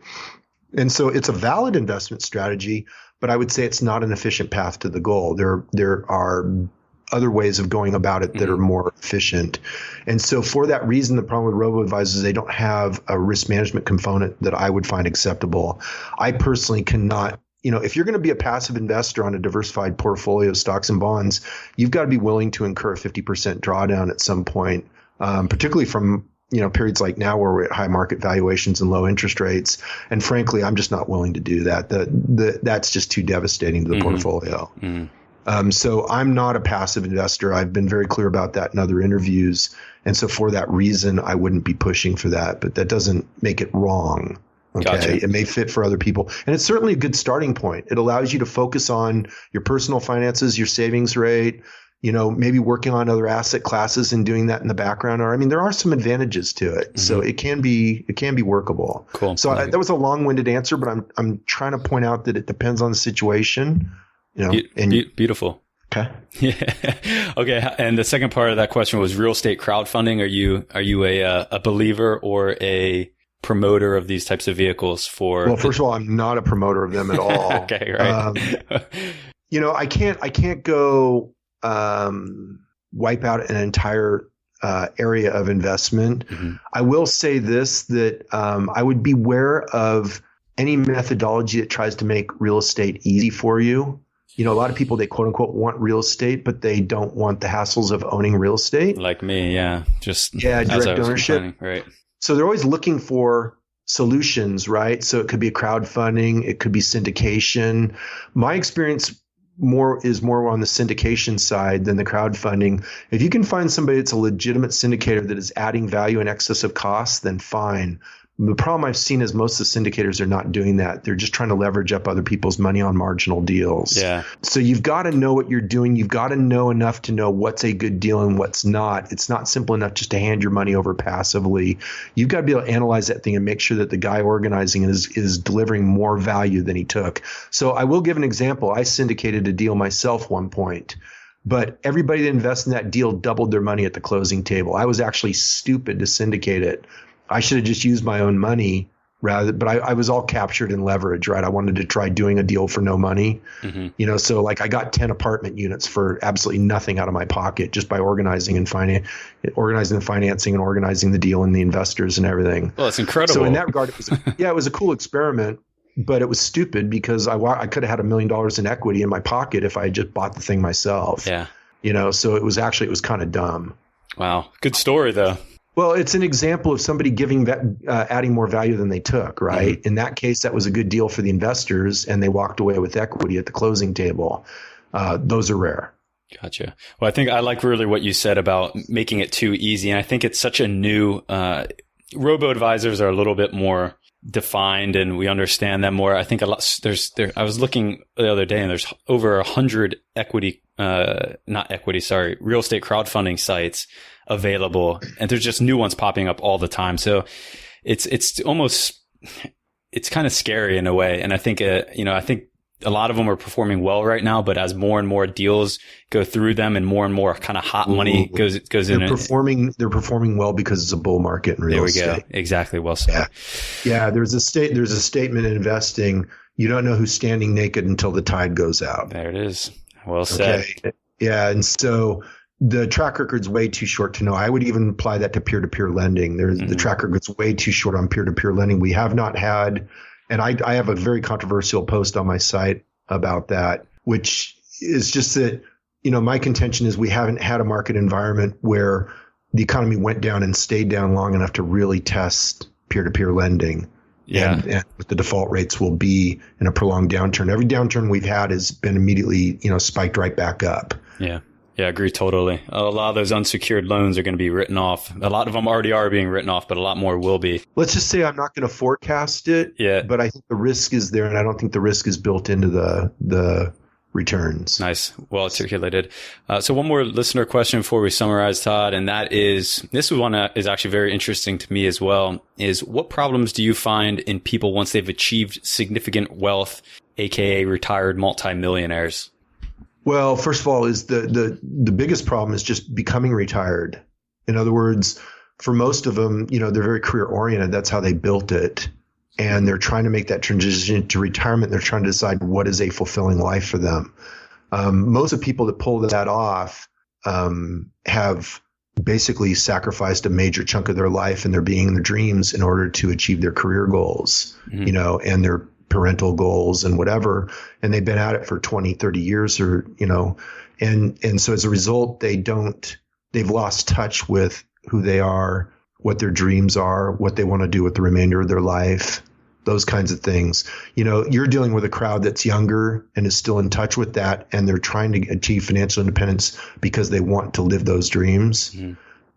And so it's a valid investment strategy, but I would say it's not an efficient path to the goal. There are other ways of going about it that are more efficient. And so for that reason, the problem with robo-advisors, they don't have a risk management component that I would find acceptable. I personally cannot, if you're going to be a passive investor on a diversified portfolio of stocks and bonds, you've got to be willing to incur a 50% drawdown at some point, particularly from periods like now where we're at high market valuations and low interest rates. And frankly, I'm just not willing to do that. That's just too devastating to the portfolio. So I'm not a passive investor. I've been very clear about that in other interviews. And so for that reason, I wouldn't be pushing for that, but that doesn't make it wrong. Okay. Gotcha. It may fit for other people. And it's certainly a good starting point. It allows you to focus on your personal finances, your savings rate, maybe working on other asset classes and doing that in the background. Or, there are some advantages to it. So it can be workable. Cool. So that was a long-winded answer, but I'm trying to point out that it depends on the situation. Beautiful. Okay. Yeah. Okay. And the second part of that question was real estate crowdfunding. Are you a believer or a promoter of these types of vehicles for? Well, first of all, I'm not a promoter of them at all. Okay. Right. I can't go wipe out an entire area of investment. I will say this, that I would beware of any methodology that tries to make real estate easy for you. A lot of people, they quote unquote want real estate, but they don't want the hassles of owning real estate. Like me. Yeah. Direct ownership. Right. So they're always looking for solutions, right? So it could be crowdfunding. It could be syndication. My experience is more on the syndication side than the crowdfunding. If you can find somebody that's a legitimate syndicator that is adding value in excess of cost, then fine. The problem I've seen is most of the syndicators are not doing that. They're just trying to leverage up other people's money on marginal deals. Yeah. So you've got to know what you're doing. You've got to know enough to know what's a good deal and what's not. It's not simple enough just to hand your money over passively. You've got to be able to analyze that thing and make sure that the guy organizing it is delivering more value than he took. So I will give an example. I syndicated a deal myself one point, but everybody that invested in that deal doubled their money at the closing table. I was actually stupid to syndicate it. I should have just used my own money but I was all captured in leverage, right? I wanted to try doing a deal for no money, so like I got 10 apartment units for absolutely nothing out of my pocket just by organizing the financing and organizing the deal and the investors and everything. Well, that's incredible. So in that regard, it was a cool experiment, but it was stupid because I could have had $1 million in equity in my pocket if I had just bought the thing myself. Yeah. So it was kind of dumb. Wow. Good story though. Well, it's an example of somebody adding more value than they took, right? In that case, that was a good deal for the investors, and they walked away with equity at the closing table. Those are rare. Gotcha. Well, I think I like really what you said about making it too easy. And I think it's such a new, robo-advisors are a little bit more defined and we understand them more. I think I was looking the other day and there's over 100 real estate crowdfunding sites available, and there's just new ones popping up all the time. So it's kind of scary in a way. And I think, a lot of them are performing well right now, but as more and more deals go through them and more kind of hot money goes in. They're performing well because it's a bull market in real estate. There we go. Exactly. Well said. Yeah. There's a statement in investing. You don't know who's standing naked until the tide goes out. There it is. Well said. Okay. Yeah. And so the track record's way too short to know. I would even apply that to peer-to-peer lending. The track record's way too short on peer-to-peer lending. We have not had, and I have a very controversial post on my site about that, which is just that, my contention is we haven't had a market environment where the economy went down and stayed down long enough to really test peer-to-peer lending. Yeah. And what the default rates will be in a prolonged downturn. Every downturn we've had has been immediately, spiked right back up. Yeah. Yeah, I agree totally. A lot of those unsecured loans are going to be written off. A lot of them already are being written off, but a lot more will be. Let's just say I'm not going to forecast it. Yeah. But I think the risk is there, and I don't think the risk is built into the returns. Nice. Well articulated. So one more listener question before we summarize, Todd, and that is, this one is actually very interesting to me as well, is what problems do you find in people once they've achieved significant wealth, aka retired multimillionaires? Well, first of all, is the biggest problem is just becoming retired. In other words, for most of them, they're very career oriented. That's how they built it. And they're trying to make that transition to retirement. They're trying to decide what is a fulfilling life for them. Most of the people that pull that off have basically sacrificed a major chunk of their life and their being and their dreams in order to achieve their career goals, and their parental goals and whatever. And they've been at it for 20, 30 years and so as a result, they've lost touch with who they are, what their dreams are, what they want to do with the remainder of their life, those kinds of things. You're dealing with a crowd that's younger and is still in touch with that. And they're trying to achieve financial independence because they want to live those dreams.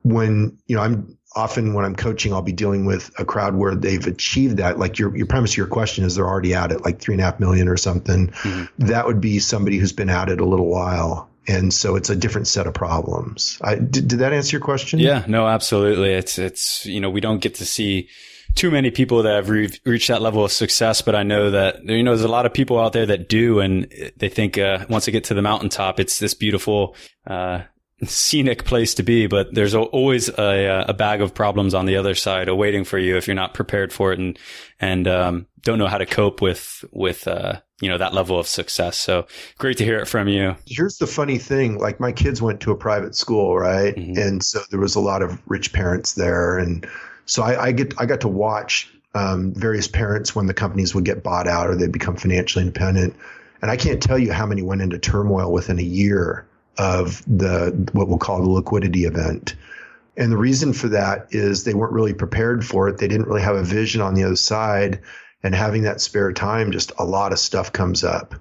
When, when I'm coaching, I'll be dealing with a crowd where they've achieved that. Like your premise of your question is they're already at it, like 3.5 million or something. That would be somebody who's been at it a little while. And so it's a different set of problems. Did that answer your question? Yeah, no, absolutely. It's, we don't get to see too many people that have reached that level of success, but I know that, there's a lot of people out there that do, and they think, once they get to the mountaintop, it's this beautiful, scenic place to be, but there's always a bag of problems on the other side awaiting for you if you're not prepared for it and don't know how to cope with that level of success. So great to hear it from you. Here's the funny thing. Like my kids went to a private school, right? And so there was a lot of rich parents there. And so I got to watch various parents when the companies would get bought out or they'd become financially independent. And I can't tell you how many went into turmoil within a year of what we'll call the liquidity event. And the reason for that is they weren't really prepared for it. They didn't really have a vision on the other side. And having that spare time, just a lot of stuff comes up.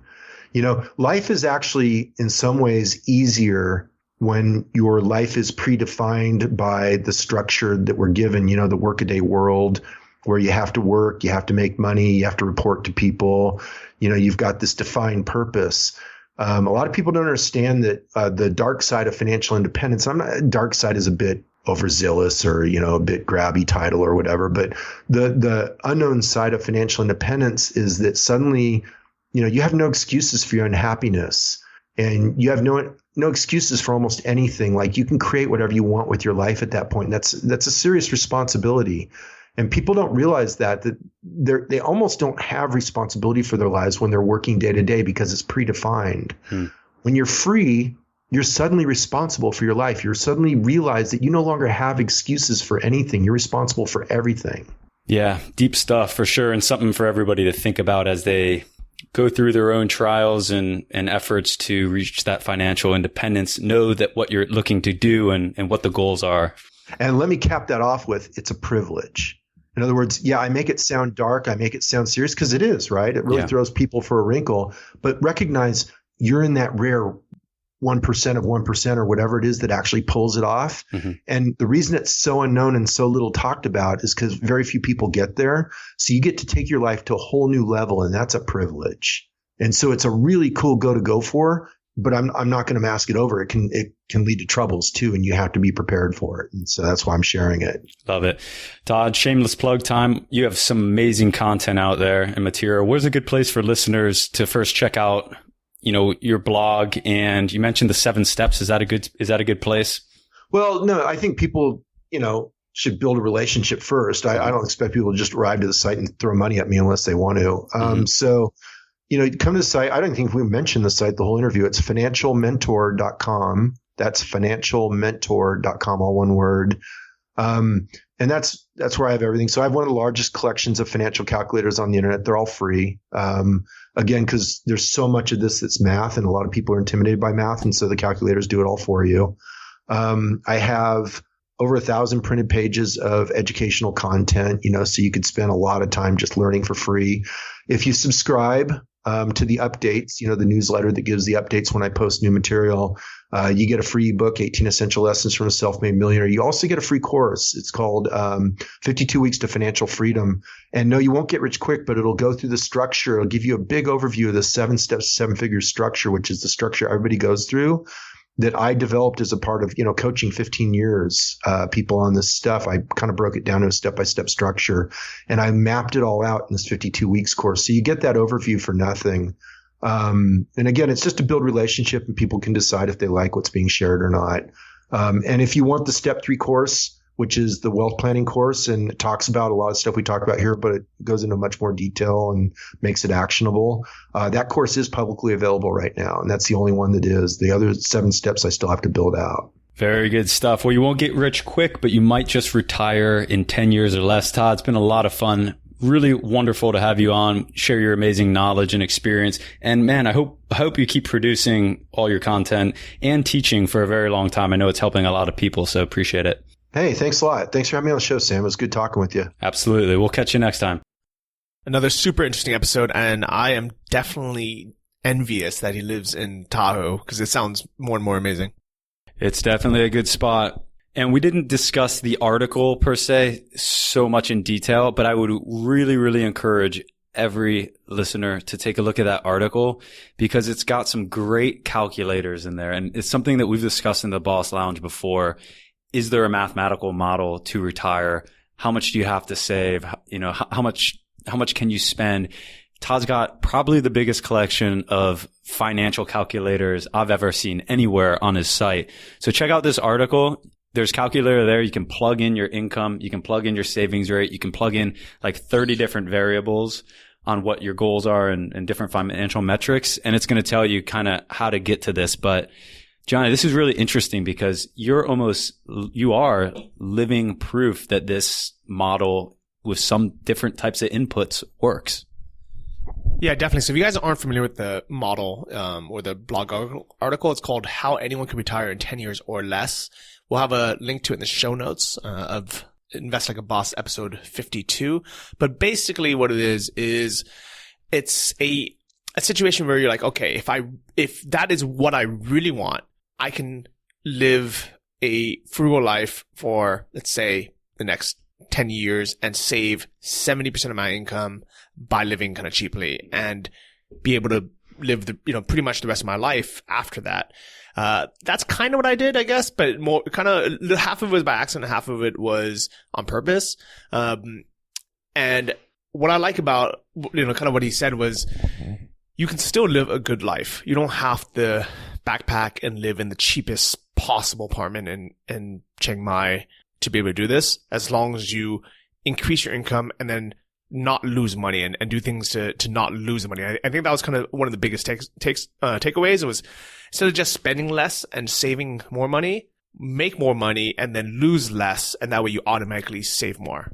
Life is actually in some ways easier when your life is predefined by the structure that we're given, the workaday world where you have to work, you have to make money, you have to report to people, you've got this defined purpose. A lot of people don't understand that the dark side of financial independence, dark side is a bit overzealous or, a bit grabby title or whatever, but the unknown side of financial independence is that suddenly, you have no excuses for your unhappiness and you have no excuses for almost anything. Like you can create whatever you want with your life at that point. That's a serious responsibility. And people don't realize that they almost don't have responsibility for their lives when they're working day to day because it's predefined. When you're free, you're suddenly responsible for your life. You're suddenly realize that you no longer have excuses for anything. You're responsible for everything. Yeah, deep stuff for sure. And something for everybody to think about as they go through their own trials and efforts to reach that financial independence. Know that what you're looking to do and what the goals are. And let me cap that off with, it's a privilege. In other words, yeah, I make it sound dark. I make it sound serious because it is, right? It really throws people for a wrinkle. But recognize you're in that rare 1% of 1% or whatever it is that actually pulls it off. And the reason it's so unknown and so little talked about is because very few people get there. So you get to take your life to a whole new level, and that's a privilege. And so it's a really cool go for. but I'm not going to mask it over. It can lead to troubles too, and you have to be prepared for it. And so that's why I'm sharing it. Love it. Todd, shameless plug time. You have some amazing content out there and material. Where's a good place for listeners to first check out, your blog? And you mentioned the 7 steps. Is that a good place? Well, no, I think people, should build a relationship first. I don't expect people to just arrive to the site and throw money at me unless they want to. So, come to the site. I don't think we mentioned the site the whole interview. It's financialmentor.com. That's financialmentor.com, all one word. And that's where I have everything. So I have one of the largest collections of financial calculators on the internet. They're all free. Again, because there's so much of this that's math, and a lot of people are intimidated by math. And so the calculators do it all for you. I have over 1,000 printed pages of educational content, so you could spend a lot of time just learning for free. If you subscribe to the updates, the newsletter that gives the updates when I post new material, you get a free ebook, 18 Essential Lessons from a Self-Made Millionaire. You also get a free course. It's called 52 Weeks to Financial Freedom. And no, you won't get rich quick, but it'll go through the structure. It'll give you a big overview of the 7 steps, 7-figure structure, which is the structure everybody goes through, that I developed as a part of, coaching 15 years, people on this stuff. I kind of broke it down to a step-by-step structure, and I mapped it all out in this 52 weeks course. So you get that overview for nothing. And again, it's just to build relationship, and people can decide if they like what's being shared or not. And if you want the step 3 course, which is the wealth planning course, and it talks about a lot of stuff we talk about here, but it goes into much more detail and makes it actionable. That course is publicly available right now, and that's the only one that is. The other 7 steps I still have to build out. Very good stuff. Well, you won't get rich quick, but you might just retire in 10 years or less. Todd, it's been a lot of fun. Really wonderful to have you on, share your amazing knowledge and experience. And man, I hope you keep producing all your content and teaching for a very long time. I know it's helping a lot of people, so appreciate it. Hey, thanks a lot. Thanks for having me on the show, Sam. It was good talking with you. Absolutely. We'll catch you next time. Another super interesting episode, and I am definitely envious that he lives in Tahoe because it sounds more and more amazing. It's definitely a good spot. And we didn't discuss the article per se so much in detail, but I would really, really encourage every listener to take a look at that article because it's got some great calculators in there. And it's something that we've discussed in the Boss Lounge before. Is there a mathematical model to retire? How much do you have to save? How much can you spend? Todd's got probably the biggest collection of financial calculators I've ever seen anywhere on his site. So check out this article. There's a calculator there. You can plug in your income. You can plug in your savings rate. You can plug in like 30 different variables on what your goals are and different financial metrics. And it's going to tell you kind of how to get to this. But Johnny, this is really interesting because you are living proof that this model with some different types of inputs works. Yeah, definitely. So if you guys aren't familiar with the model or the blog article, it's called How Anyone Can Retire in 10 Years or Less. We'll have a link to it in the show notes of Invest Like a Boss episode 52. But basically what it is it's a situation where you're like, okay, if that is what I really want, I can live a frugal life for, let's say, the next 10 years and save 70% of my income by living kind of cheaply and be able to live pretty much the rest of my life after that. That's kind of what I did, I guess, but more kind of half of it was by accident, half of it was on purpose. And what I like about, kind of what he said was you can still live a good life. You don't have to backpack and live in the cheapest possible apartment in Chiang Mai to be able to do this, as long as you increase your income and then not lose money and do things to not lose the money. I think that was kind of one of the biggest takeaways. It was instead of just spending less and saving more money, make more money and then lose less, and that way you automatically save more.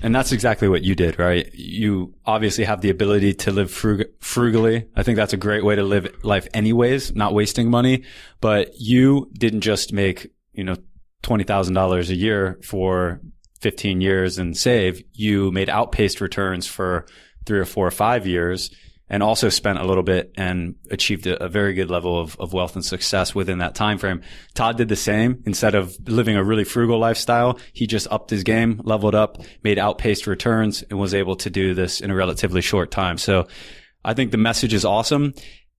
And that's exactly what you did, right? You obviously have the ability to live frugally. I think that's a great way to live life anyways, not wasting money. But you didn't just make, $20,000 a year for 15 years and save. You made outpaced returns for 3 or 4 or 5 years and also spent a little bit and achieved a very good level of wealth and success within that time frame. Todd did the same. Instead of living a really frugal lifestyle, he just upped his game, leveled up, made outpaced returns, and was able to do this in a relatively short time. So I think the message is awesome.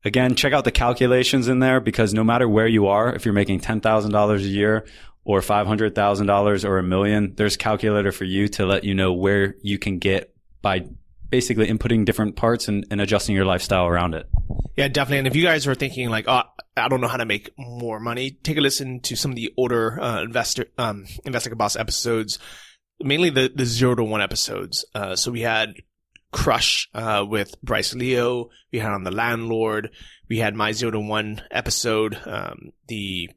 Again, check out the calculations in there, because no matter where you are, if you're making $10,000 a year or $500,000 or $1 million, there's a calculator for you to let you know where you can get by basically inputting different parts and adjusting your lifestyle around it. Yeah, definitely. And if you guys are thinking like, oh, I don't know how to make more money, take a listen to some of the older Investor Like a Boss episodes, mainly the 0 to 1 episodes. So we had Crush with Bryce Leo. We had on The Landlord. We had my 0 to 1 episode, I think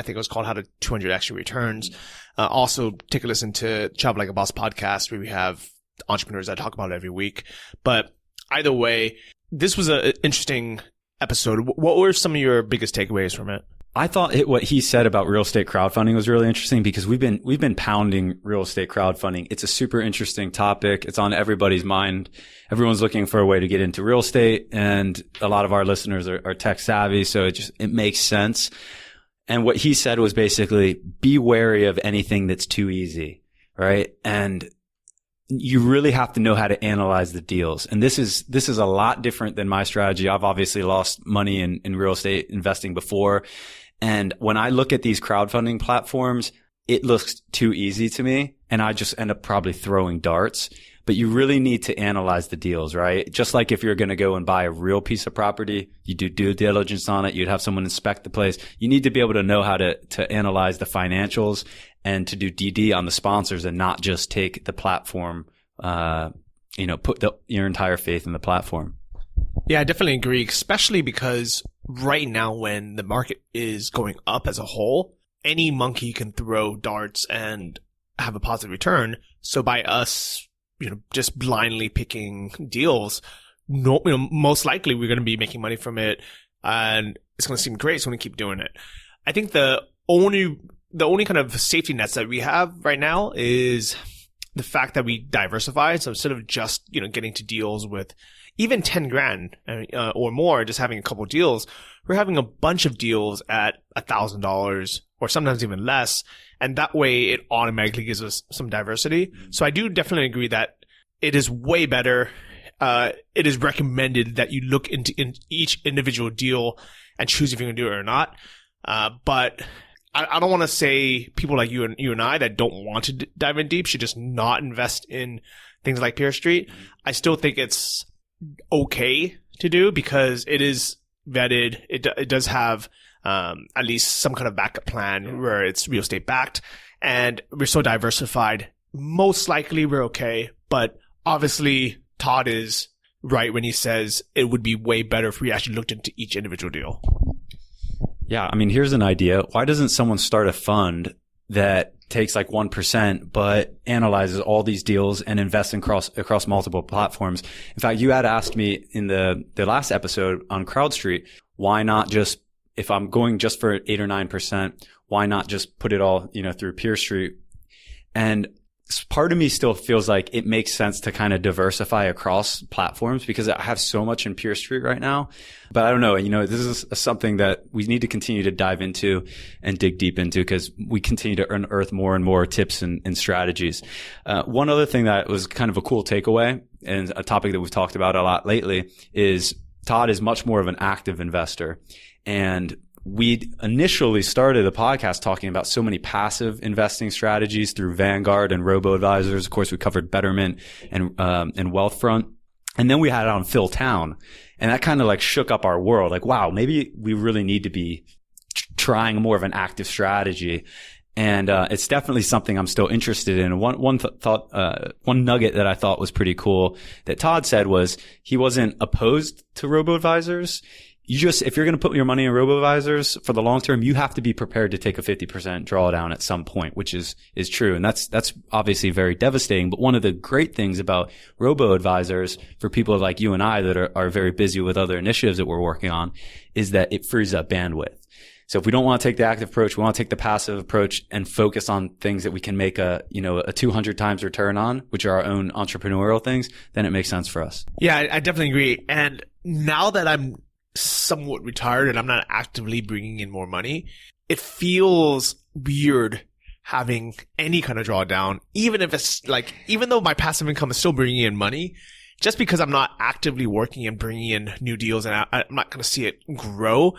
it was called How to 200 Extra Returns. Also take a listen to Travel Like a Boss podcast, where we have entrepreneurs I talk about every week. But either way, this was an interesting episode. What were some of your biggest takeaways from it? I thought what he said about real estate crowdfunding was really interesting, because we've been pounding real estate crowdfunding. It's a super interesting topic. It's on everybody's mind. Everyone's looking for a way to get into real estate, and a lot of our listeners are tech savvy, so it makes sense. And what he said was basically, be wary of anything that's too easy, right? And you really have to know how to analyze the deals. And this is a lot different than my strategy. I've obviously lost money in real estate investing before. And when I look at these crowdfunding platforms, it looks too easy to me, and I just end up probably throwing darts. But you really need to analyze the deals, right? Just like if you're going to go and buy a real piece of property, you do due diligence on it. You'd have someone inspect the place. You need to be able to know how to analyze the financials and to do DD on the sponsors, and not just take the platform, put your entire faith in the platform. Yeah, I definitely agree, especially because right now when the market is going up as a whole, any monkey can throw darts and have a positive return. So by us, just blindly picking deals, most likely we're going to be making money from it, and it's going to seem great. So we're going to keep doing it. I think the only kind of safety nets that we have right now is the fact that we diversify. So instead of just, getting to deals with even 10 grand or more, just having a couple of deals, we're having a bunch of deals at $1,000 or sometimes even less. And that way it automatically gives us some diversity. So I do definitely agree that it is way better. It is recommended that you look into each individual deal and choose if you're going to do it or not. But I don't want to say people like you and I that don't want to dive in deep should just not invest in things like Peer Street. I still think it's okay to do, because it is vetted. It does have at least some kind of backup plan where it's real estate backed, and we're so diversified. Most likely we're okay, but obviously Todd is right when he says it would be way better if we actually looked into each individual deal. Yeah, I mean, here's an idea. Why doesn't someone start a fund that takes like 1%, but analyzes all these deals and invests across multiple platforms? In fact, you had asked me in the last episode on CrowdStreet, why not just, if I'm going just for 8 or 9%, why not just put it all, through Peer Street? And part of me still feels like it makes sense to kind of diversify across platforms, because I have so much in Peer Street right now. But I don't know, this is something that we need to continue to dive into and dig deep into, because we continue to unearth more and more tips and strategies. One other thing that was kind of a cool takeaway, and a topic that we've talked about a lot lately, is Todd is much more of an active investor. And we initially started the podcast talking about so many passive investing strategies through Vanguard and Robo-advisors. Of course, we covered Betterment and Wealthfront. And then we had it on Phil Town. And that kind of like shook up our world. Like, wow, maybe we really need to be trying more of an active strategy. And it's definitely something I'm still interested in. One nugget that I thought was pretty cool that Todd said was he wasn't opposed to Robo-advisors. If you're going to put your money in Robo-advisors for the long term, you have to be prepared to take a 50% drawdown at some point, which is true. And that's obviously very devastating. But one of the great things about Robo-advisors for people like you and I that are very busy with other initiatives that we're working on is that it frees up bandwidth. So if we don't want to take the active approach, we want to take the passive approach and focus on things that we can make a 200 times return on, which are our own entrepreneurial things, then it makes sense for us. Yeah, I definitely agree. And now that I'm somewhat retired and I'm not actively bringing in more money, it feels weird having any kind of drawdown, even if it's like, even though my passive income is still bringing in money, just because I'm not actively working and bringing in new deals and I'm not going to see it grow,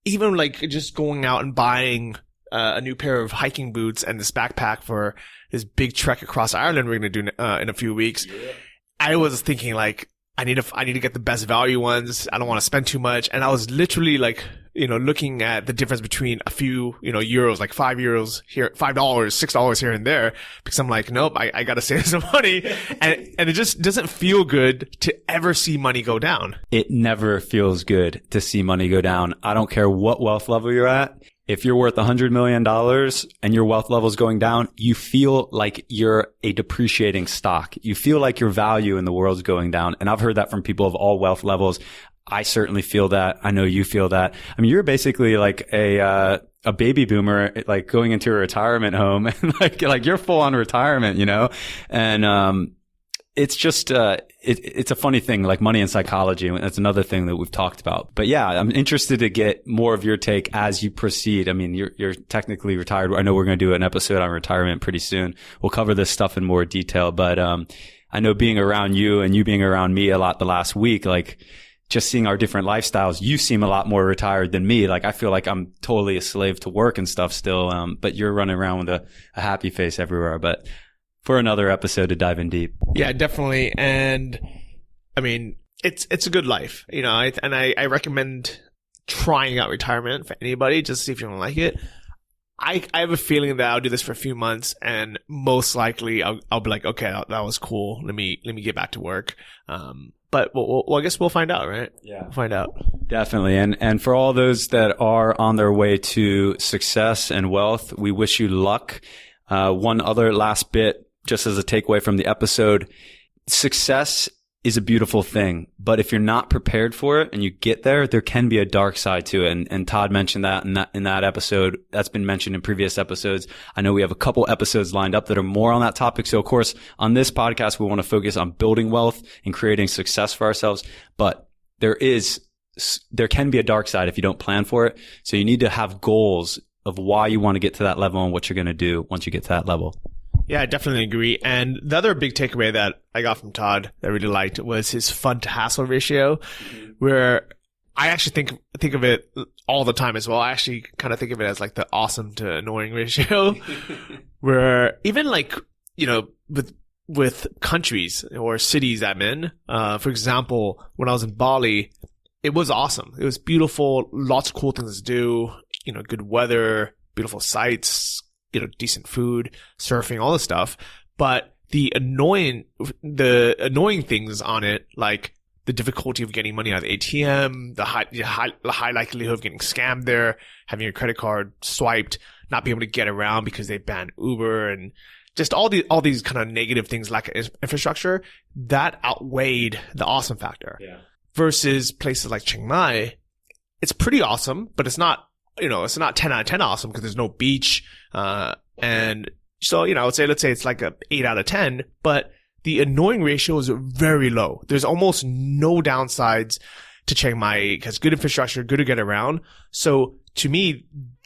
even like just going out and buying a new pair of hiking boots and this backpack for this big trek across Ireland we're going to do in a few weeks. Yeah. I was thinking like, I need to get the best value ones. I don't want to spend too much. And I was literally like, looking at the difference between a few, euros, like €5 here, $5, $6 here and there, because I'm like, nope, I got to save some money. And it just doesn't feel good to ever see money go down. It never feels good to see money go down. I don't care what wealth level you're at. If you're worth $100 million and your wealth level is going down, you feel like you're a depreciating stock. You feel like your value in the world is going down. And I've heard that from people of all wealth levels. I certainly feel that. I know you feel that. I mean, you're basically like a baby boomer, like going into a retirement home and like you're full on retirement, and, it's just, it's a funny thing, like money and psychology. And that's another thing that we've talked about. But yeah, I'm interested to get more of your take as you proceed. I mean, you're technically retired. I know we're going to do an episode on retirement pretty soon. We'll cover this stuff in more detail, but, I know being around you and you being around me a lot the last week, like just seeing our different lifestyles, you seem a lot more retired than me. Like I feel like I'm totally a slave to work and stuff still. But you're running around with a happy face everywhere. But for another episode to dive in deep. Yeah, definitely. And I mean, it's a good life, I recommend trying out retirement for anybody, just to see if you don't like it. I have a feeling that I'll do this for a few months and most likely I'll be like, okay, that was cool. Let me get back to work. But I guess we'll find out, right? Yeah. We'll find out. Definitely. And for all those that are on their way to success and wealth, we wish you luck. One other last bit, just as a takeaway from the episode, success is a beautiful thing, but if you're not prepared for it and you get there, there can be a dark side to it. And Todd mentioned that in that episode. That's been mentioned in previous episodes. I know we have a couple episodes lined up that are more on that topic. So of course, on this podcast, we want to focus on building wealth and creating success for ourselves. But there can be a dark side if you don't plan for it. So you need to have goals of why you want to get to that level and what you're going to do once you get to that level. Yeah, I definitely agree. And the other big takeaway that I got from Todd that I really liked was his fun to hassle ratio, where I actually think of it all the time as well. I actually kind of think of it as like the awesome to annoying ratio, where even like, with countries or cities I'm in, for example, when I was in Bali, it was awesome. It was beautiful, lots of cool things to do, good weather, beautiful sights, decent food, surfing, all this stuff. But the annoying things on it, like the difficulty of getting money out of the ATM, the high likelihood of getting scammed there, having your credit card swiped, not being able to get around because they banned Uber, and just all these kind of negative things like infrastructure, that outweighed the awesome factor. Yeah. Versus places like Chiang Mai, it's pretty awesome, but it's not, it's not 10 out of 10 awesome because there's no beach. And so, let's say it's like a 8 out of 10, but the annoying ratio is very low. There's almost no downsides to Chiang Mai because good infrastructure, good to get around. So to me,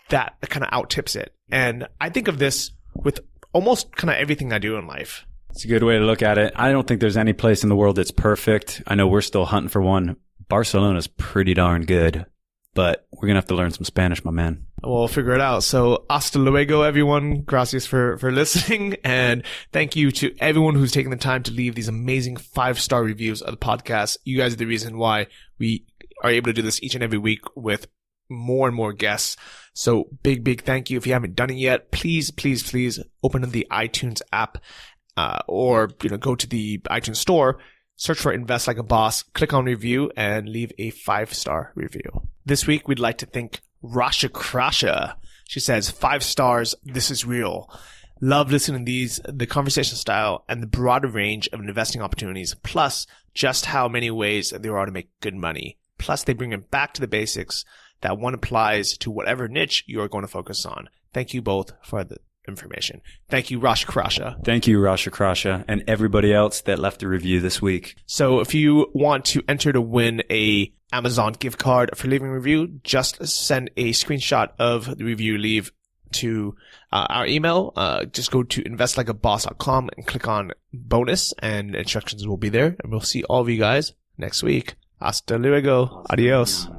that kind of out tips it. And I think of this with almost kind of everything I do in life. It's a good way to look at it. I don't think there's any place in the world that's perfect. I know we're still hunting for one. Barcelona's pretty darn good, but we're going to have to learn some Spanish, my man. We'll figure it out. So hasta luego, everyone. Gracias for listening. And thank you to everyone who's taken the time to leave these amazing 5-star reviews of the podcast. You guys are the reason why we are able to do this each and every week with more and more guests. So big thank you. If you haven't done it yet, please open the iTunes app, or go to the iTunes store, search for Invest Like a Boss, click on review, and leave a 5-star review. This week, we'd like to thank Rasha Krasha. She says, 5 stars, this is real. Love listening to the conversation style, and the broader range of investing opportunities, plus just how many ways there are to make good money. Plus, they bring it back to the basics that one applies to whatever niche you are going to focus on. Thank you both for the information. Thank you, Rasha Krasha. Thank you, Rasha Krasha, and everybody else that left a review this week. So if you want to enter to win a Amazon gift card for leaving a review, just send a screenshot of the review you leave to our email, just go to investlikeaboss.com and click on bonus, and instructions will be there. And we'll see all of you guys next week. Hasta luego. Adios.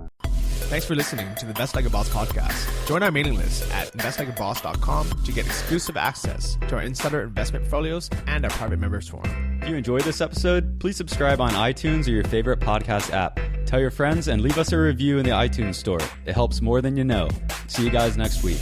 Thanks for listening to the Invest Like a Boss podcast. Join our mailing list at investlikeaboss.com to get exclusive access to our insider investment portfolios and our private members forum. If you enjoyed this episode, please subscribe on iTunes or your favorite podcast app. Tell your friends and leave us a review in the iTunes store. It helps more than you know. See you guys next week.